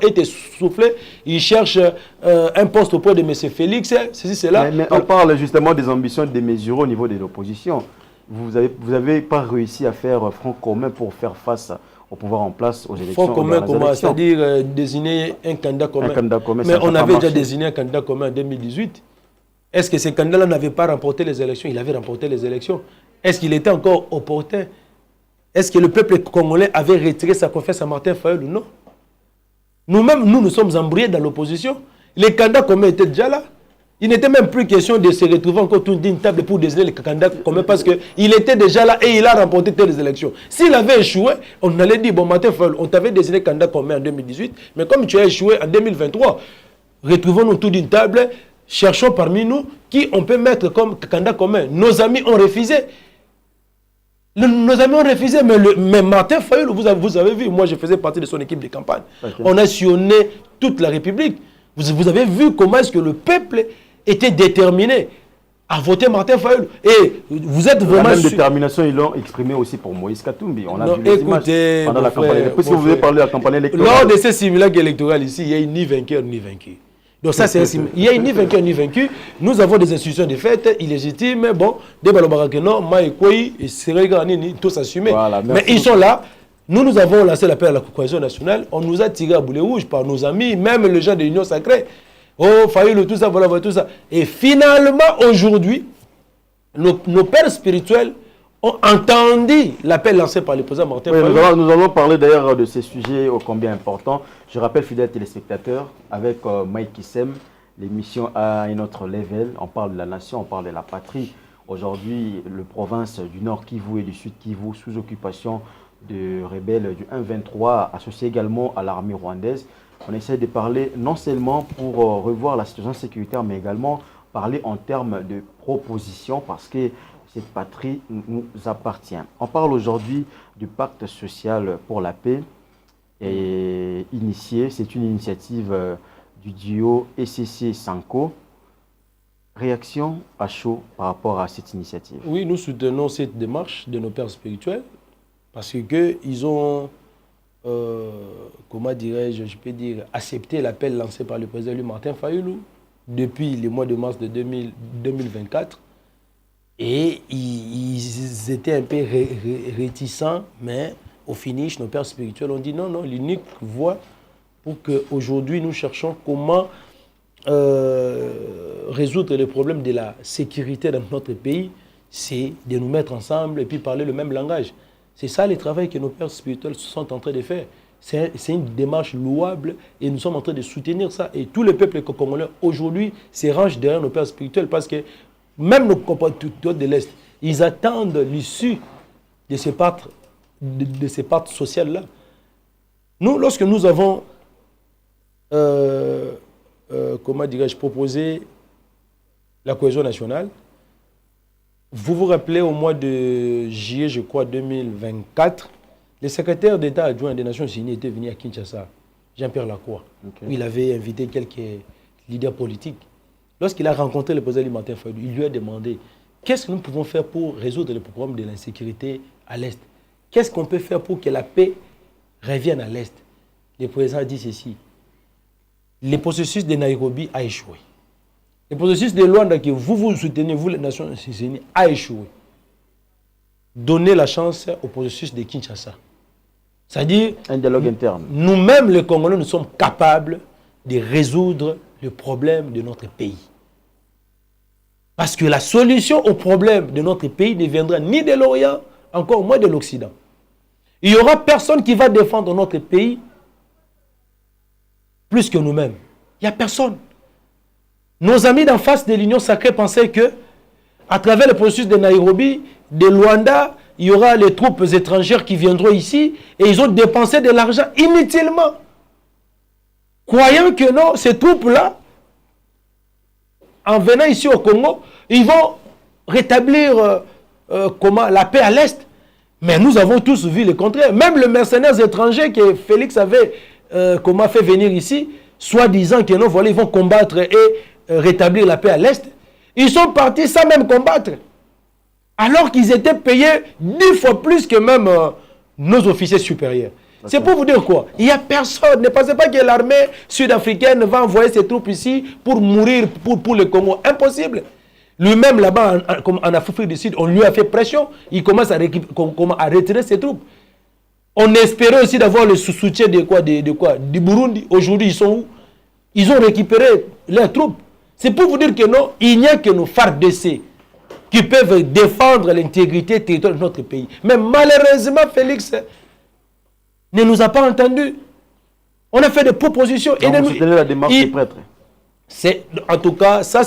est essoufflé, il cherche un poste auprès de M. Félix, ceci, cela. Mais on parle justement des ambitions démesurées au niveau de l'opposition. Vous n'avez pas réussi à faire front commun pour faire face au pouvoir en place aux élections. Front commun, c'est-à-dire désigner un candidat commun. Mais on avait déjà désigné un candidat commun en 2018. Est-ce que ce candidat-là n'avait pas remporté les élections? Il avait remporté les élections. Est-ce qu'il était encore opportun? Est-ce que le peuple congolais avait retiré sa confiance à Martin Fayulu? Non. Nous-mêmes, nous sommes embrouillés dans l'opposition. Les candidats communs étaient déjà là. Il n'était même plus question de se retrouver encore autour d'une table pour désigner les candidats communs parce qu'il était déjà là et il a remporté toutes les élections. S'il avait échoué, on allait dire, bon, Martin Fayulu, on t'avait désigné candidat commun en 2018, mais comme tu as échoué en 2023, retrouvons-nous autour d'une table, cherchons parmi nous qui on peut mettre comme candidat commun. Nos amis ont refusé. Nos amis ont refusé, mais Martin Fayulu, vous avez vu, moi je faisais partie de son équipe de campagne. Okay. On a sillonné toute la République. Vous avez vu comment est-ce que le peuple était déterminé à voter Martin Fayulu. Et vous êtes vraiment... La même détermination, ils l'ont exprimé aussi pour Moïse Katumbi. On a vu les images pendant la campagne. Puisque vous avez parlé de la campagne électorale. Lors de ces simulacres électoraux ici, il n'y a ni vainqueur ni vaincu. Donc ça, c'est il y a ni vainqueur ni vaincu. Nous avons des institutions de fait illégitimes. Bon, des balobarakenon, Maïkoui, et Séréganini, tous assumés. Voilà, mais ils sont là. Nous avons lancé l'appel à la cohésion nationale. On nous a tiré à boulet rouge par nos amis, même les gens de l'Union sacrée. Oh, Fayulu, tout ça, voilà, tout ça. Et finalement, aujourd'hui, nos pères spirituels ont entendu l'appel lancé par le président Martin Fayulu. Nous allons parler d'ailleurs de ces sujets ô combien importants. Je rappelle, fidèles téléspectateurs, avec Mike Kissem, l'émission a un autre level. On parle de la nation, on parle de la patrie. Aujourd'hui, le province du Nord Kivu et du Sud Kivu sous occupation de rebelles du 1-23, associés également à l'armée rwandaise. On essaie de parler non seulement pour revoir la situation sécuritaire, mais également parler en termes de propositions, parce que cette patrie nous appartient. On parle aujourd'hui du pacte social pour la paix et initié. C'est une initiative du duo ECC-Sanko. Réaction à chaud par rapport à cette initiative? Oui, nous soutenons cette démarche de nos pères spirituels parce qu'ils ont, comment dirais-je, je peux dire, accepté l'appel lancé par le président Martin Fayulu depuis le mois de mars de 2024. Et ils étaient un peu réticents, mais au finish, nos pères spirituels ont dit non, non, l'unique voie pour qu'aujourd'hui nous cherchons comment résoudre les problèmes de la sécurité dans notre pays, c'est de nous mettre ensemble et puis parler le même langage. C'est ça le travail que nos pères spirituels sont en train de faire. C'est une démarche louable et nous sommes en train de soutenir ça. Et tout le peuple congolais aujourd'hui se range derrière nos pères spirituels parce que même nos compatriotes de l'Est, ils attendent l'issue de ces pactes sociales-là. Nous, lorsque nous avons, comment dirais-je, proposé la cohésion nationale, vous vous rappelez au mois de juillet, je crois, 2024, le secrétaire d'État adjoint des Nations Unies était venu à Kinshasa, Jean-Pierre Lacroix, où il avait invité quelques leaders politiques. Lorsqu'il a rencontré le président Martin Fayulu, il lui a demandé qu'est-ce que nous pouvons faire pour résoudre le problème de l'insécurité à l'Est. Qu'est-ce qu'on peut faire pour que la paix revienne à l'Est. Le président a dit ceci. Le processus de Nairobi a échoué. Le processus de Luanda que vous soutenez, vous les Nations Unies, a échoué. Donnez la chance au processus de Kinshasa. C'est-à-dire, un dialogue interne. Nous-mêmes, les Congolais, nous sommes capables de résoudre le problème de notre pays. Parce que la solution au problème de notre pays ne viendra ni de l'Orient, encore moins de l'Occident. Il n'y aura personne qui va défendre notre pays plus que nous-mêmes. Il n'y a personne. Nos amis d'en face de l'Union sacrée pensaient que, à travers le processus de Nairobi, de Luanda, il y aura les troupes étrangères qui viendront ici et ils ont dépensé de l'argent inutilement. Croyant que non, ces troupes-là, en venant ici au Congo, ils vont rétablir la paix à l'Est. Mais nous avons tous vu le contraire. Même le mercenaires étranger que Félix avait fait venir ici, soi-disant que non, voilà, ils vont combattre et rétablir la paix à l'Est. Ils sont partis sans même combattre. Alors qu'ils étaient payés 10 fois plus que même nos officiers supérieurs. C'est pour vous dire quoi? Il n'y a personne. Ne pensez pas que l'armée sud-africaine va envoyer ses troupes ici pour mourir pour le Congo. Impossible. Lui-même, là-bas, en Afrique du Sud, on lui a fait pression. Il commence à retirer ses troupes. On espérait aussi d'avoir le soutien du Burundi. Aujourd'hui, ils sont où? Ils ont récupéré leurs troupes. C'est pour vous dire que non, il n'y a que nos FARDC qui peuvent défendre l'intégrité territoriale de notre pays. Mais malheureusement, Félix ne nous a pas entendus. On a fait des propositions. Donc, vous soutenez la démarche des prêtres? En tout cas, ça,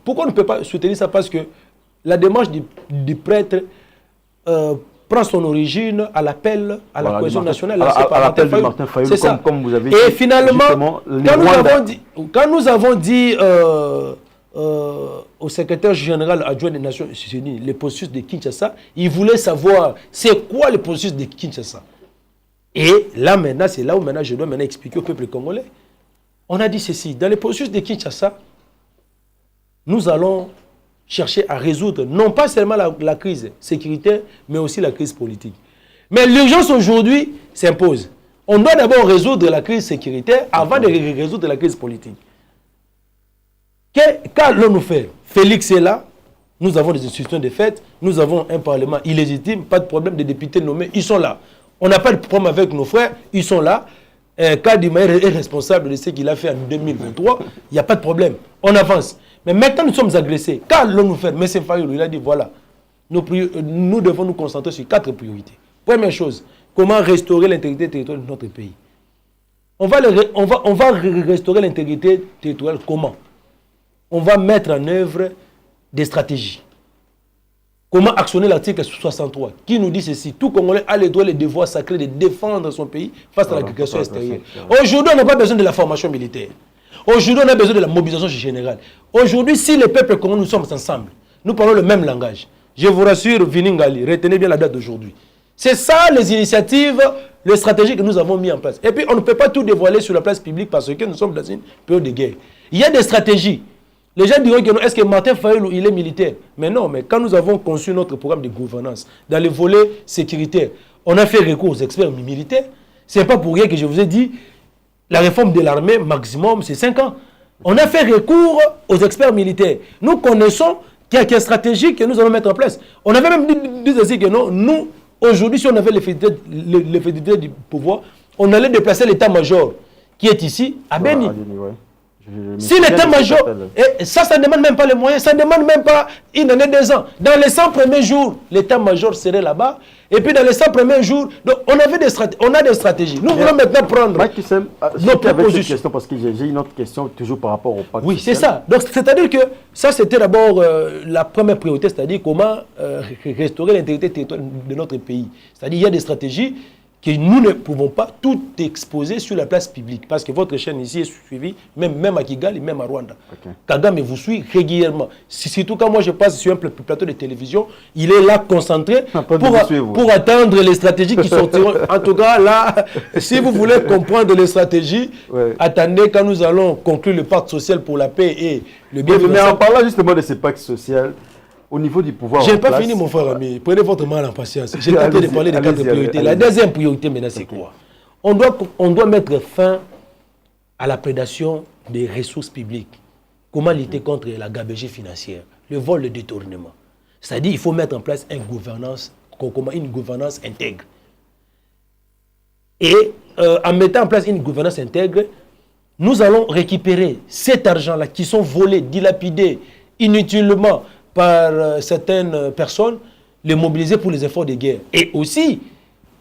pourquoi on ne peut pas soutenir ça? Parce que la démarche du prêtre prend son origine à l'appel à la cohésion nationale. À l'appel de Martin Fayulu, c'est ça. Comme vous avez dit. Et finalement, quand nous avons dit au secrétaire général adjoint des Nations Unies le processus de Kinshasa, il voulait savoir c'est quoi le processus de Kinshasa. Et là maintenant, c'est là où maintenant je dois maintenant expliquer au peuple congolais. On a dit ceci, dans le processus de Kinshasa, nous allons chercher à résoudre non pas seulement la crise sécuritaire, mais aussi la crise politique. Mais l'urgence aujourd'hui s'impose. On doit d'abord résoudre la crise sécuritaire avant de résoudre la crise politique. Qu'allons-nous faire? Félix est là, nous avons des institutions de fait, nous avons un parlement illégitime, pas de problème, des députés nommés, ils sont là. On n'a pas de problème avec nos frères, ils sont là. Kadima est responsable de ce qu'il a fait en 2023, il n'y a pas de problème, on avance. Mais maintenant nous sommes agressés. Qu'allons-nous faire? M. Fayulu, il a dit voilà, nous devons nous concentrer sur 4 priorités. Première chose, comment restaurer l'intégrité territoriale de notre pays. On va restaurer l'intégrité territoriale comment? On va mettre en œuvre des stratégies. Comment actionner l'article 63 qui nous dit ceci: tout Congolais a le droit et le devoir sacré de défendre son pays face à l'agrégation extérieure. Aujourd'hui, on n'a pas besoin de la formation militaire. Aujourd'hui, on a besoin de la mobilisation générale. Aujourd'hui, si les peuples congolais, nous sommes ensemble, nous parlons le même langage. Je vous rassure, Viningali, retenez bien la date d'aujourd'hui. C'est ça les initiatives, les stratégies que nous avons mis en place. Et puis, on ne peut pas tout dévoiler sur la place publique parce que nous sommes dans une période de guerre. Il y a des stratégies. Les gens diront que non, est-ce que Martin Fayulu, il est militaire? Mais non, mais quand nous avons conçu notre programme de gouvernance, dans les volets sécuritaires, on a fait recours aux experts militaires. Ce n'est pas pour rien que je vous ai dit, la réforme de l'armée, maximum, c'est 5 ans. On a fait recours aux experts militaires. Nous connaissons quelques stratégies que nous allons mettre en place. On avait même dit aussi que non, nous, aujourd'hui, si on avait l'effectivité du pouvoir, on allait déplacer l'état-major qui est ici, à Beni. Si l'état-major, ça ne demande même pas les moyens, ça ne demande même pas une année, 2 ans. Dans les 100 premiers jours, l'état-major serait là-bas. Et puis dans les 100 premiers jours, donc on a des stratégies. Nous voulons maintenant prendre nos propositions. Parce que j'ai une autre question toujours par rapport au pacte. Oui, c'est ça. Donc c'est-à-dire que ça c'était d'abord la première priorité, c'est-à-dire comment restaurer l'intégrité territoriale de notre pays. C'est-à-dire il y a des stratégies que nous ne pouvons pas tout exposer sur la place publique. Parce que votre chaîne ici est suivie, même à Kigali, même à Rwanda. Kagame vous suit régulièrement. Surtout quand moi je passe sur un plateau de télévision, il est là concentré pour attendre les stratégies qui sortiront. En tout cas, là, si vous voulez comprendre les stratégies, attendez quand nous allons conclure le pacte social pour la paix et le bien-être. Mais en parlant justement de ce pacte social, au niveau du pouvoir. Je n'ai pas fini, mon frère ami. Prenez votre mal en patience. J'ai tenté de parler des 4 priorités. La deuxième priorité, maintenant, c'est quoi? On doit mettre fin à la prédation des ressources publiques. Comment lutter contre la gabegie financière, le vol, le détournement. C'est-à-dire qu'il faut mettre en place une gouvernance intègre. Et en mettant en place une gouvernance intègre, nous allons récupérer cet argent-là qui sont volés, dilapidés inutilement par certaines personnes, les mobiliser pour les efforts de guerre. Et aussi,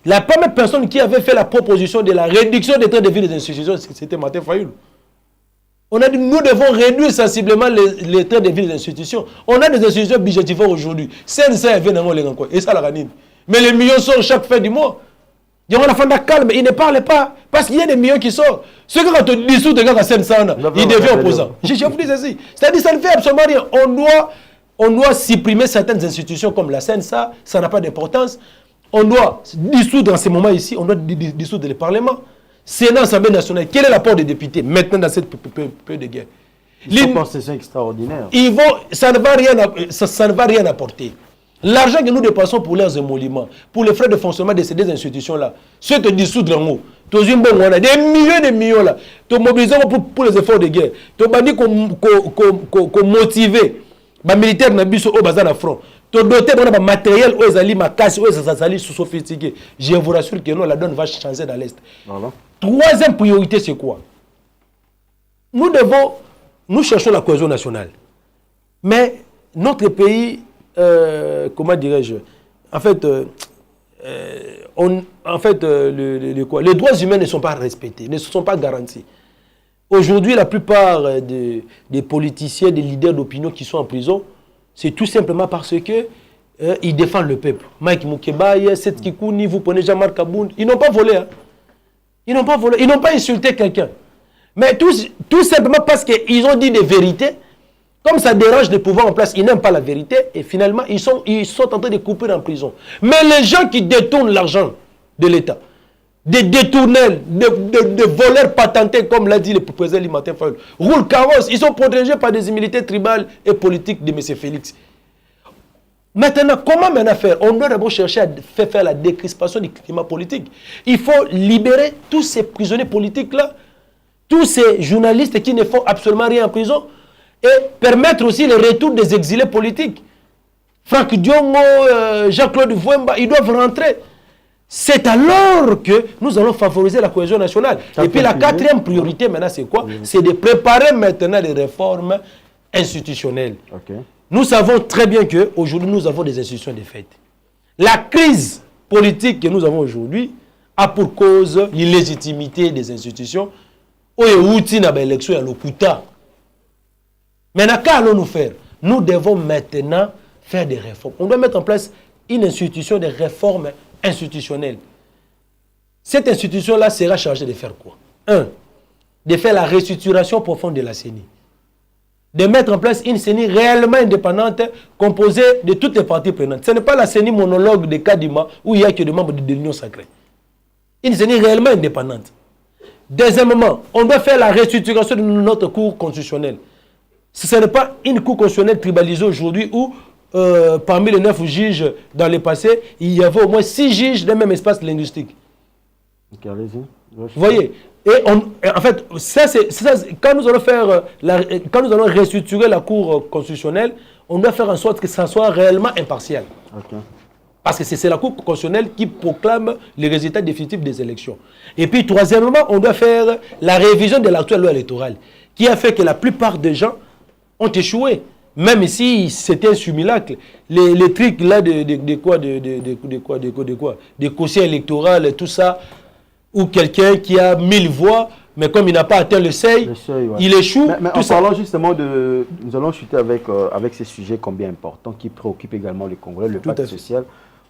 la première personne qui avait fait la proposition de la réduction des trains de vie des institutions, c'était Martin Fayulu. On a dit, nous devons réduire sensiblement les trains de vie des institutions. On a des institutions budgétivores aujourd'hui. CNC vient dans les rencontres. Et ça, la ranine. Mais les millions sortent chaque fin du mois. Il y aura la fin de calme, il ne parle pas. Parce qu'il y a des millions qui sortent. Ceux qui ont dissous des gars à CNC, ils deviennent opposants. Je vous dis ceci. C'est-à-dire, ça ne fait absolument rien. On doit supprimer certaines institutions comme la CNSA, ça n'a pas d'importance. On doit dissoudre en ce moment ici, on doit dissoudre le Parlement. Sénat, Assemblée nationale, quel est l'apport des députés maintenant dans cette période de guerre? C'est extraordinaire. Ça ne va rien apporter. L'argent que nous dépensons pour leurs émoluments, pour les frais de fonctionnement de ces deux institutions-là, ceux qui dissoudre en haut, des millions de millions là, tu mobilises pour les efforts de guerre, tu as dit qu'on motiver les militaires na biso au bazar na front. To doter de matériel aux alliés ma casse aux alliés sophistiqués. Je vous rassure que non, la donne va changer dans l'est. Voilà. Troisième priorité, c'est quoi? Nous cherchons la cohésion nationale. Mais notre pays, comment dirais-je, en fait, les droits humains ne sont pas respectés, ne sont pas garantis. Aujourd'hui, la plupart des politiciens, des leaders d'opinion qui sont en prison, c'est tout simplement parce que ils défendent le peuple. Mike Mukebaye, Seth Kikouni, vous prenez Jean-Marc Kaboun, ils n'ont pas volé. Hein. Ils n'ont pas volé, ils n'ont pas insulté quelqu'un. Mais tout simplement parce qu'ils ont dit des vérités, comme ça dérange le pouvoir en place, ils n'aiment pas la vérité, et finalement, ils sont en train de couper en prison. Mais les gens qui détournent l'argent de l'État, des détourneurs, des voleurs patentés, comme l'a dit le président Martin Fayulu, roulent carrosse, ils sont protégés par des immunités tribales et politiques de M. Félix. Maintenant, comment maintenant faire? On doit d'abord chercher à faire la décrispation du climat politique. Il faut libérer tous ces prisonniers politiques-là, tous ces journalistes qui ne font absolument rien en prison, et permettre aussi le retour des exilés politiques. Franck Diongo, Jean-Claude Vouemba, ils doivent rentrer. C'est alors que nous allons favoriser la cohésion nationale. Et puis la quatrième priorité maintenant, c'est quoi? C'est de préparer maintenant les réformes institutionnelles. Nous savons très bien qu'aujourd'hui, nous avons des institutions défaites. La crise politique que nous avons aujourd'hui a pour cause l'illégitimité des institutions. Maintenant, qu'allons-nous faire? Nous devons maintenant faire des réformes. On doit mettre en place une institution de réforme institutionnelle. Cette institution-là sera chargée de faire quoi? 1. De faire la restructuration profonde de la CENI. De mettre en place une CENI réellement indépendante, composée de toutes les parties prenantes. Ce n'est pas la CENI monologue de Kadima où il n'y a que des membres de l'Union sacrée. Une CENI réellement indépendante. Deuxièmement, on doit faire la restructuration de notre cour constitutionnelle. Ce n'est pas une cour constitutionnelle tribalisée aujourd'hui où, parmi les 9 juges dans le passé, il y avait au moins 6 juges d'un même espace linguistique. Okay, allez-y. Vous voyez? Et en fait, quand nous allons quand nous allons restructurer la cour constitutionnelle, on doit faire en sorte que ça soit réellement impartial. Okay. Parce que c'est la cour constitutionnelle qui proclame les résultats définitifs des élections. Et puis, troisièmement, on doit faire la révision de l'actuelle loi électorale, qui a fait que la plupart des gens ont échoué. Même si c'était un simulacre, les trucs là de quotient électoral, tout ça, ou quelqu'un qui a 1000 voix, mais comme il n'a pas atteint le seuil, ouais. Il échoue. Mais en parlant justement de... Nous allons chuter avec ces sujets combien importants qui préoccupent également les Congolais, le pacte social.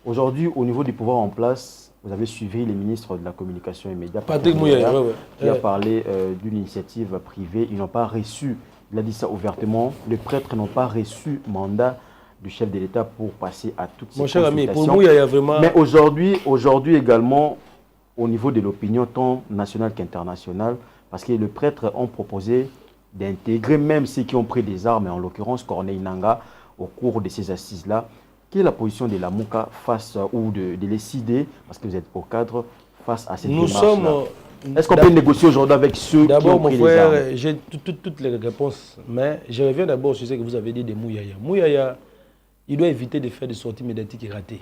Aujourd'hui, au niveau du pouvoir en place, vous avez suivi les ministres de la communication et médias, Patrick Mouyaya, qui a parlé d'une initiative privée. Ils n'ont pas reçu, il a dit ça ouvertement, les prêtres n'ont pas reçu mandat du chef de l'État pour passer à toutes ces consultations. Mon cher ami, pour Mouyaya, vraiment... Mais aujourd'hui également, au niveau de l'opinion tant nationale qu'internationale, parce que les prêtres ont proposé d'intégrer même ceux qui ont pris des armes, en l'occurrence Corneille Nangaa, au cours de ces assises-là. Quelle est la position de la MOUCA face, ou de l'ECD, parce que vous êtes au cadre, face à cette démarche-là? Est-ce qu'on peut négocier aujourd'hui avec ceux qui ont pris les armes? D'abord, mon frère, j'ai toutes les réponses, mais je reviens d'abord sur ce que vous avez dit de Mouyaya. Mouyaya, il doit éviter de faire des sorties médiatiques ratées,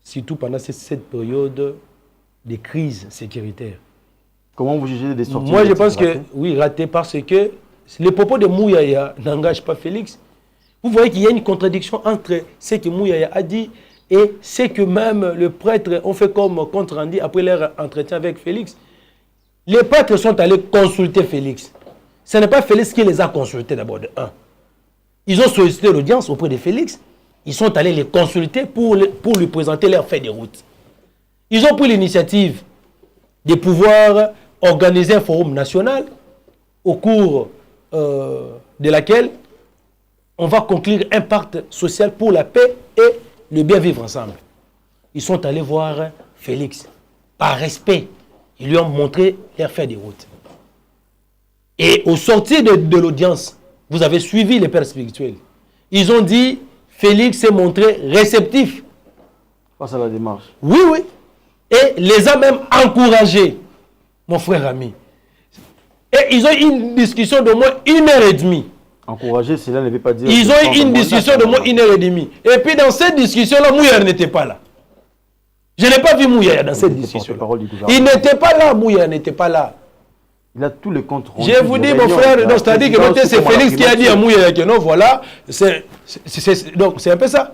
surtout pendant cette période de crise sécuritaire. Comment vous jugez des sorties médiatiques ratées? Moi, je pense que, oui, ratées, parce que les propos de Mouyaya n'engagent pas Félix. Vous voyez qu'il y a une contradiction entre ce que Mouyaya a dit et ce que même les prêtres ont fait comme compte rendu après leur entretien avec Félix. Les prêtres sont allés consulter Félix. Ce n'est pas Félix qui les a consultés d'abord de 1. Ils ont sollicité l'audience auprès de Félix. Ils sont allés les consulter pour lui présenter leur feuille de route. Ils ont pris l'initiative de pouvoir organiser un forum national au cours de laquelle on va conclure un pacte social pour la paix et le bien vivre ensemble. Ils sont allés voir Félix. Par respect, ils lui ont montré leur feuille de route. Et au sortir de l'audience, vous avez suivi les pères spirituels. Ils ont dit, Félix s'est montré réceptif. Face à la démarche. Oui, oui. Et les a même encouragés, mon frère ami. Et ils ont eu une discussion de moins 1h30. Encourager, cela ne veut pas dire... Ils ont eu une discussion de moins 1h30. Et puis dans cette discussion-là, Mouyaya n'était pas là. Je n'ai pas vu Mouyaya dans cette discussion-là. Il n'était pas là, Mouyaya n'était pas là. Il a tous les comptes rendus. Je vous dis, mon frère, c'est-à-dire que c'est Félix qui a dit à Mouyaya que non, voilà, donc c'est un peu ça.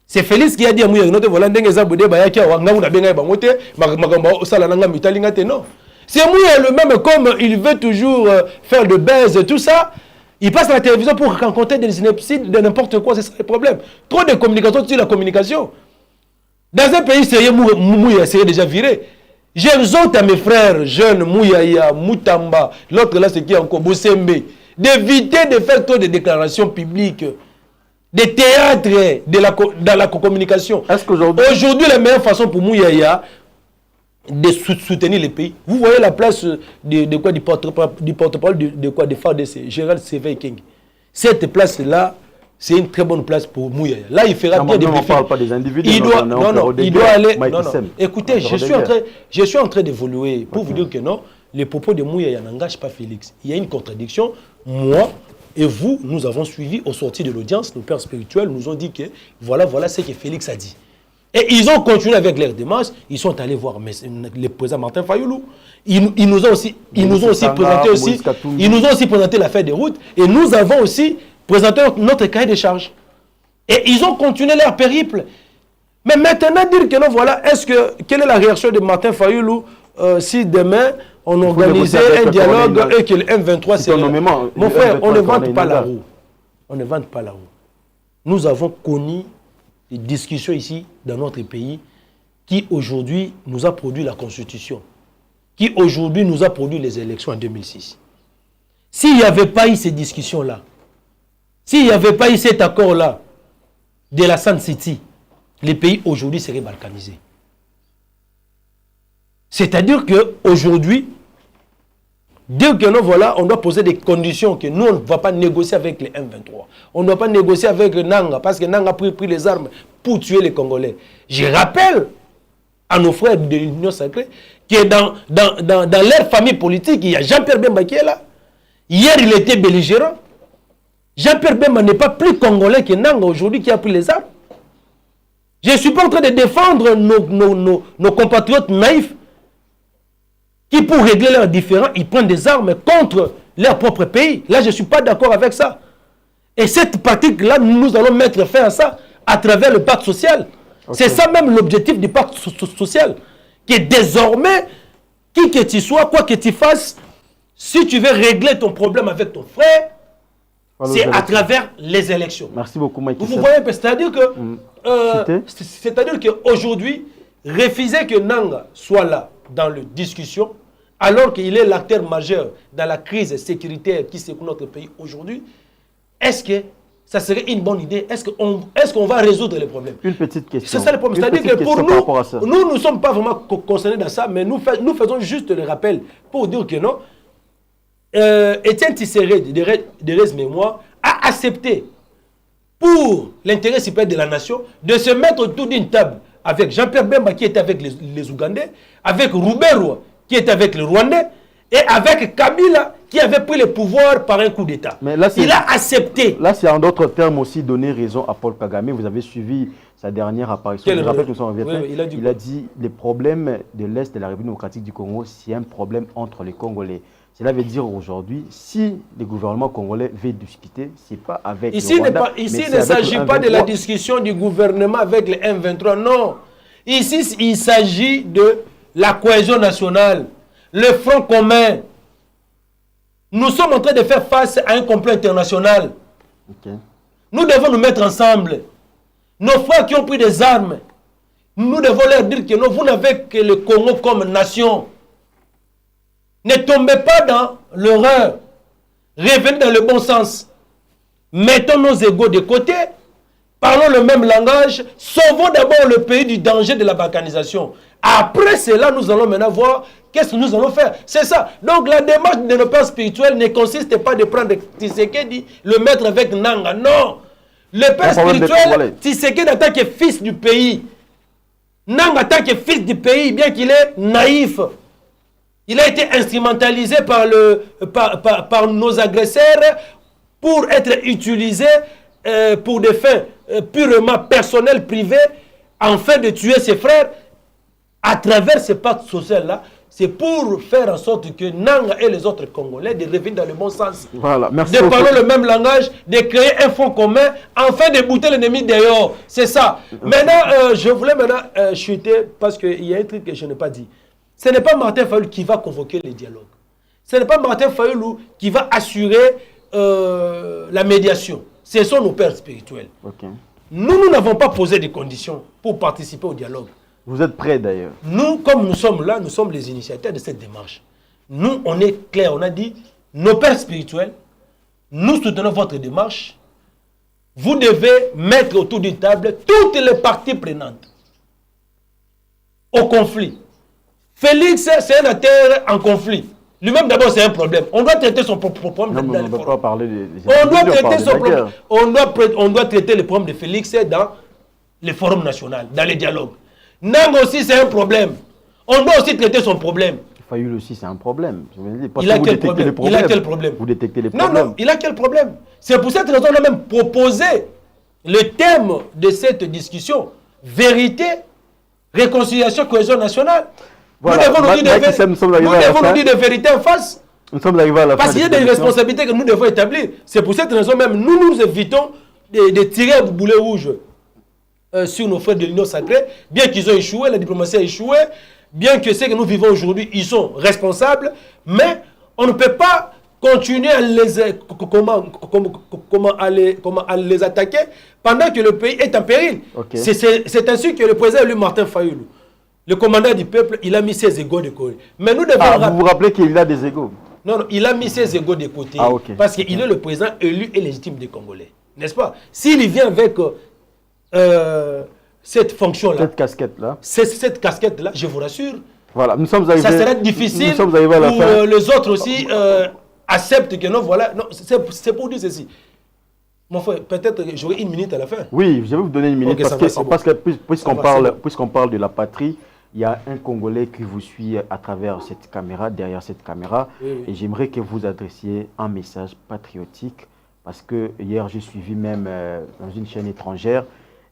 C'est Félix qui a dit à Mouyaya que voilà, non. C'est Mouyaya le même, comme il veut toujours faire de baise, tout ça. Il passe à la télévision pour rencontrer des synopsides de n'importe quoi, c'est ça le problème. Trop de communication sur la communication. Dans un pays sérieux, Mouyaya serait déjà viré. J'exhorte à mes frères jeunes, Mouyaya, Moutamba, l'autre là, c'est qui encore, Bosembe, d'éviter de faire trop de déclarations publiques, des théâtres dans la communication. Aujourd'hui, la meilleure façon pour Mouyaya de soutenir les pays. Vous voyez la place du porte-parole de FARDC, Gérald Séveille King. Cette place-là, c'est une très bonne place pour Mouyaya. Là, il fera bien des briefings. On ne parle pas des individus. Il doit aller... Non. Écoutez, je suis en train d'évoluer pour vous dire que non, les propos de Mouyaya n'engagent pas Félix. Il y a une contradiction. Moi et vous, nous avons suivi au sortir de l'audience, nos pères spirituels nous ont dit que voilà ce que Félix a dit. Et ils ont continué avec leur démarche. Ils sont allés voir le président Martin Fayoulou. Ils nous ont aussi présenté l'affaire des routes. Et nous avons aussi présenter notre cahier de charges. Et ils ont continué leur périple. Mais maintenant, dire que non, voilà, quelle est la réaction de Martin Fayoulou si demain on organisait un dialogue et que le M23 c'est... Mon frère, on ne vante pas la roue. On ne vante pas la roue. Nous avons connu des discussions ici dans notre pays qui aujourd'hui nous a produit la Constitution, qui aujourd'hui nous a produit les élections en 2006. S'il n'y avait pas eu ces discussions-là, s'il n'y avait pas eu cet accord-là de la Sun City, les pays aujourd'hui seraient balkanisés. C'est-à-dire qu'aujourd'hui, dire que non, voilà, on doit poser des conditions que nous, on ne va pas négocier avec les M23. On ne doit pas négocier avec Nanga, parce que Nanga a pris les armes pour tuer les Congolais. Je rappelle à nos frères de l'Union sacrée que dans leur famille politique, il y a Jean-Pierre Bemba qui est là. Hier, il était belligérant. Jean-Pierre Bemba n'est pas plus Congolais que Nanga aujourd'hui qui a pris les armes. Je ne suis pas en train de défendre nos compatriotes naïfs qui, pour régler leurs différends, ils prennent des armes contre leur propre pays. Là, je ne suis pas d'accord avec ça. Et cette pratique-là, nous allons mettre fin à ça à travers le pacte social. Okay. C'est ça même l'objectif du pacte social. Que désormais, qui que tu sois, quoi que tu fasses, si tu veux régler ton problème avec ton frère, c'est à travers les élections. Merci beaucoup, Mike. Vous voyez, c'est-à-dire qu'aujourd'hui, refuser que Nanga soit là dans la discussion, alors qu'il est l'acteur majeur dans la crise sécuritaire qui secoue notre pays aujourd'hui, est-ce que ça serait une bonne idée? Est-ce qu'on va résoudre les problèmes? Une petite question. C'est ça le problème. C'est-à-dire que pour nous ne sommes pas vraiment concernés dans ça, mais nous faisons juste le rappel pour dire que non. Étienne Tshisekedi de Res Mémoire a accepté pour l'intérêt supérieur de la nation de se mettre autour d'une table avec Jean-Pierre Bemba qui était avec les Ougandais, avec Rouberou qui était avec les Rwandais et avec Kabila qui avait pris le pouvoir par un coup d'État. Il a accepté. Là, c'est en d'autres termes aussi donner raison à Paul Kagame. Vous avez suivi sa dernière apparition. Je rappelle que nous sommes en Vietnam. Il a dit les problèmes de l'Est de la République démocratique du Congo, c'est un problème entre les Congolais. Cela veut dire aujourd'hui, si le gouvernement congolais veut discuter, ce n'est pas avec ici le Rwanda. Ici, il ne s'agit pas de la discussion du gouvernement avec les M23, non. Ici, il s'agit de la cohésion nationale, le front commun. Nous sommes en train de faire face à un complot international. Okay. Nous devons nous mettre ensemble. Nos frères qui ont pris des armes, nous devons leur dire que non, vous n'avez que le Congo comme nation. Ne tombez pas dans l'erreur. Revenez dans le bon sens. Mettons nos égos de côté. Parlons le même langage. Sauvons d'abord le pays du danger de la balkanisation. Après cela, nous allons maintenant voir qu'est-ce que nous allons faire. C'est ça. Donc la démarche de nos pères spirituels ne consiste pas de prendre Tshisekedi, le mettre avec Nanga. Non. Le père spirituel, Tshisekedi en tant que fils du pays. Nanga en tant que fils du pays, bien qu'il est naïf. Il a été instrumentalisé par nos agresseurs pour être utilisé pour des fins purement personnelles, privées, afin de tuer ses frères. À travers ce pacte social-là, c'est pour faire en sorte que Nanga et les autres Congolais de revenir dans le bon sens. Voilà, merci de parler le même langage, de créer un front commun, afin de bouter l'ennemi dehors. C'est ça. Maintenant, je voulais chuter parce qu'il y a un truc que je n'ai pas dit. Ce n'est pas Martin Fayoulou qui va convoquer les dialogues. Ce n'est pas Martin Fayoulou qui va assurer la médiation. Ce sont nos pères spirituels. Okay. Nous n'avons pas posé des conditions pour participer au dialogue. Vous êtes prêts d'ailleurs? Nous, comme nous sommes là, nous sommes les initiateurs de cette démarche. Nous, on est clair, on a dit, nos pères spirituels, nous soutenons votre démarche. Vous devez mettre autour d'une table toutes les parties prenantes au conflit. Félix, c'est un acteur en conflit. Lui-même, d'abord, c'est un problème. On doit traiter son problème dans les forums. On doit traiter le problème de Félix dans les forums nationaux, dans les dialogues. Nanga aussi, c'est un problème. On doit aussi traiter son problème. Fayoulou aussi, c'est un problème. Il a quel problème? Il a quel problème? Vous détectez les problèmes. Non, il a quel problème? C'est pour cette raison qu'on a même proposé le thème de cette discussion. Vérité, réconciliation, cohésion nationale. Voilà. Nous devons nous dire de vérité en face. Nous sommes arrivés à la fin. Parce qu'il y a des responsabilités que nous devons établir. C'est pour cette raison même, nous évitons de tirer un boulet rouge sur nos frères de l'Union sacrée, bien qu'ils ont échoué, la diplomatie a échoué, bien que ce que nous vivons aujourd'hui, ils sont responsables, mais on ne peut pas continuer à les attaquer pendant que le pays est en péril. Okay. C'est ainsi que le président élu Martin Fayoulou, le commandant du peuple, il a mis ses égos de côté. Mais nous devons vous vous rappelez qu'il a des égos? Non, il a mis ses égos de côté parce qu'il est le président élu et légitime des Congolais. N'est-ce pas? S'il vient avec cette fonction-là, cette casquette-là, cette casquette-là, je vous rassure, voilà, nous sommes arrivés, ça sera difficile pour les autres aussi acceptent que non, voilà. Non, c'est pour dire ceci. Mon frère, peut-être j'aurai une minute à la fin. Oui, je vais vous donner une minute parce que puisqu'on parle de la patrie, il y a un Congolais qui vous suit à travers cette caméra, derrière cette caméra, et j'aimerais que vous adressiez un message patriotique parce que hier j'ai suivi même dans une chaîne étrangère,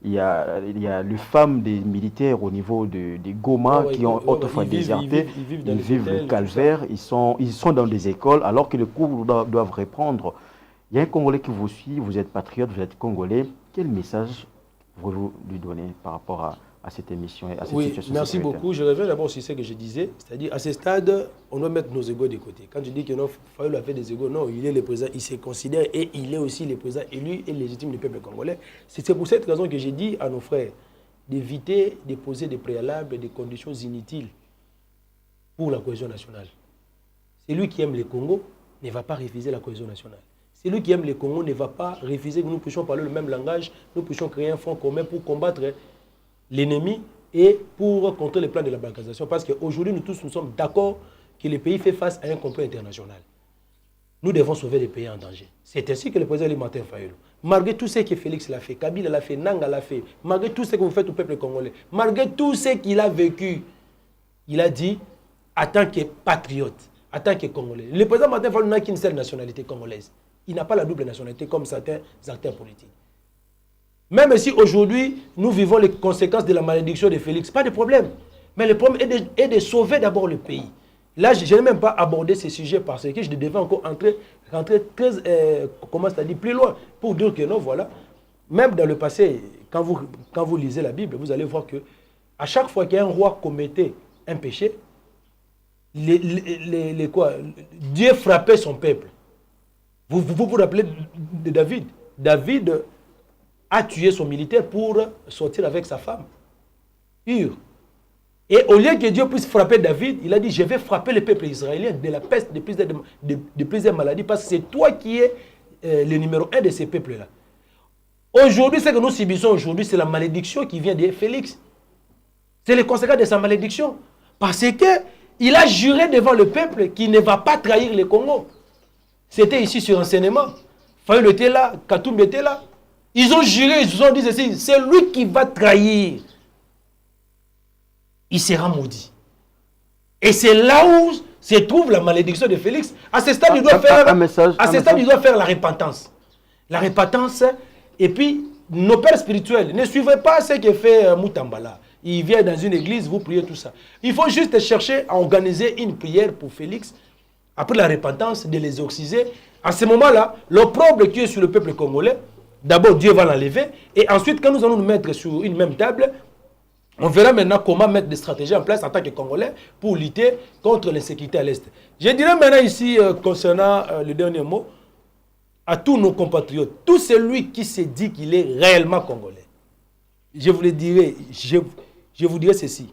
il y a les femmes des militaires au niveau des Goma qui ont autrefois déserté, ils vivent le calvaire, ils sont dans des écoles alors que les cours doivent reprendre. Il y a un Congolais qui vous suit, vous êtes patriote, vous êtes Congolais. Quel message voulez-vous lui donner par rapport à cette émission et à cette situation? Merci beaucoup. Je reviens d'abord sur ce que je disais, c'est-à-dire à ce stade, on doit mettre nos égos de côté. Quand je dis que non, Fayoulou a fait des égos, non, il est le président, il se considère et il est aussi le président élu et légitime du peuple congolais. C'est pour cette raison que j'ai dit à nos frères d'éviter de poser des préalables, des conditions inutiles pour la cohésion nationale. Celui qui aime le Congo ne va pas refuser la cohésion nationale. Celui qui aime le Congo ne va pas refuser que nous puissions parler le même langage, nous puissions créer un front commun pour combattre l'ennemi et pour contrer les plans de la balkanisation. Parce qu'aujourd'hui, nous tous nous sommes d'accord que le pays fait face à un complot international. Nous devons sauver les pays en danger. C'est ainsi que le président Martin Fayoulou, malgré tout ce que Félix l'a fait, Kabila l'a fait, Nanga l'a fait, malgré tout ce que vous faites au peuple congolais, malgré tout ce qu'il a vécu, il a dit, en tant que patriote, en tant que Congolais, le président Martin Fayoulou n'a qu'une seule nationalité congolaise. Il n'a pas la double nationalité comme certains acteurs politiques. Même si aujourd'hui, nous vivons les conséquences de la malédiction de Félix, pas de problème. Mais le problème est de sauver d'abord le pays. Là, je n'ai même pas abordé ces sujets parce que je devais encore rentrer très, plus loin pour dire que non, voilà. Même dans le passé, quand vous lisez la Bible, vous allez voir que à chaque fois qu'un roi commettait un péché, Dieu frappait son peuple. Vous vous rappelez de David? David a tué son militaire pour sortir avec sa femme. Ur. Et au lieu que Dieu puisse frapper David, il a dit, je vais frapper le peuple israélien de la peste, de plusieurs maladies, parce que c'est toi qui es le numéro 1 de ces peuples-là. Aujourd'hui, ce que nous subissons aujourd'hui, c'est la malédiction qui vient de Félix. C'est les conséquences de sa malédiction. Parce qu'il a juré devant le peuple qu'il ne va pas trahir le Congo. C'était ici sur enseignement. Fayoulou était là, Katoum était là. Ils ont juré, ils ont dit ceci, c'est lui qui va trahir. Il sera maudit. Et c'est là où se trouve la malédiction de Félix. À ce stade, il doit faire la repentance. La repentance, et puis nos pères spirituels, ne suivez pas ce que fait Moutambala. Il vient dans une église, vous priez tout ça. Il faut juste chercher à organiser une prière pour Félix. Après la repentance, de les exorciser. À ce moment-là, l'opprobre qui est sur le peuple congolais, d'abord Dieu va l'enlever. Et ensuite, quand nous allons nous mettre sur une même table, on verra maintenant comment mettre des stratégies en place en tant que Congolais pour lutter contre l'insécurité à l'Est. Je dirais maintenant ici, concernant le dernier mot, à tous nos compatriotes, tout celui qui se dit qu'il est réellement Congolais, je vous le dirai, je vous dirai ceci.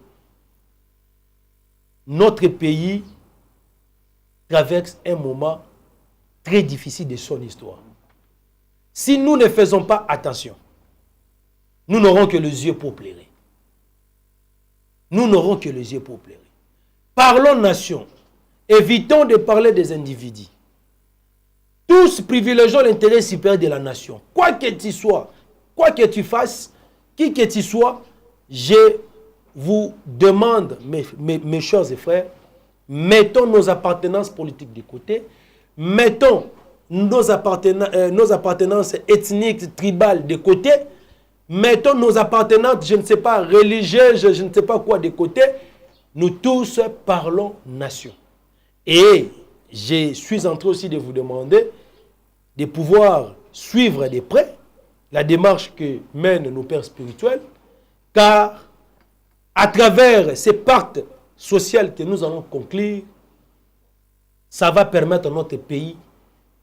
Notre pays traverse un moment très difficile de son histoire. Si nous ne faisons pas attention, nous n'aurons que les yeux pour pleurer. Nous n'aurons que les yeux pour pleurer. Parlons nation. Évitons de parler des individus. Tous privilégions l'intérêt supérieur de la nation. Quoi que tu sois, quoi que tu fasses, qui que tu sois, je vous demande, mes chers et frères, mettons nos appartenances politiques de côté, mettons nos appartenances ethniques, tribales de côté, mettons nos appartenances, je ne sais pas, religieuses, je ne sais pas quoi de côté. Nous tous parlons nation. Et je suis en train aussi de vous demander de pouvoir suivre de près la démarche que mènent nos pères spirituels, car à travers ces pactes sociaux que nous allons conclure, ça va permettre à notre pays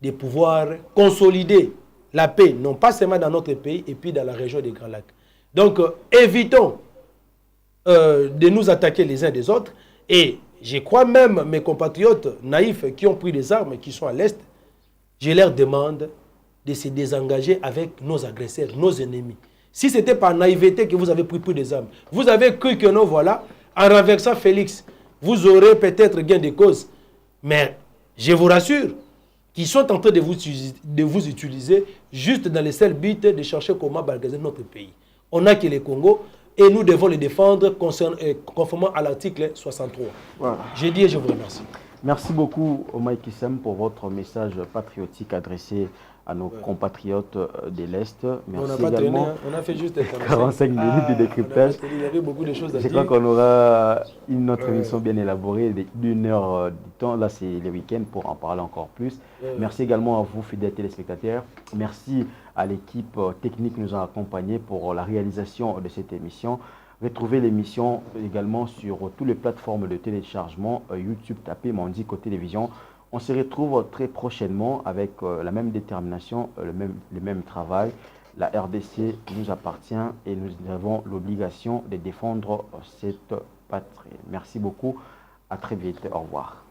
de pouvoir consolider la paix, non pas seulement dans notre pays, et puis dans la région des Grands Lacs. Donc, évitons de nous attaquer les uns des autres. Et je crois même mes compatriotes naïfs qui ont pris des armes et qui sont à l'Est, je leur demande de se désengager avec nos agresseurs, nos ennemis. Si c'était par naïveté que vous avez pris des armes, vous avez cru que non, voilà, en renversant Félix, vous aurez peut-être gain de cause. Mais je vous rassure qu'ils sont en train de vous utiliser juste dans le seul but de chercher comment balgariser notre pays. On n'a que le Congo et nous devons le défendre conformément à l'article 63. Voilà. J'ai dit et je vous remercie. Merci beaucoup, Omar Kissem, pour votre message patriotique adressé à nos compatriotes de l'Est. Merci on également. Traîné, on a fait juste 45 minutes de décryptage. Il y avait beaucoup de choses à dire. Je crois qu'on aura une autre émission bien élaborée d'une heure du temps. Là, c'est le week-end pour en parler encore plus. Merci également à vous, fidèles téléspectateurs. Merci à l'équipe technique qui nous a accompagnés pour la réalisation de cette émission. Retrouvez l'émission également sur toutes les plateformes de téléchargement. YouTube, tapez Mandiko Télévision. On se retrouve très prochainement avec la même détermination, le même travail. La RDC nous appartient et nous avons l'obligation de défendre cette patrie. Merci beaucoup. À très vite. Au revoir.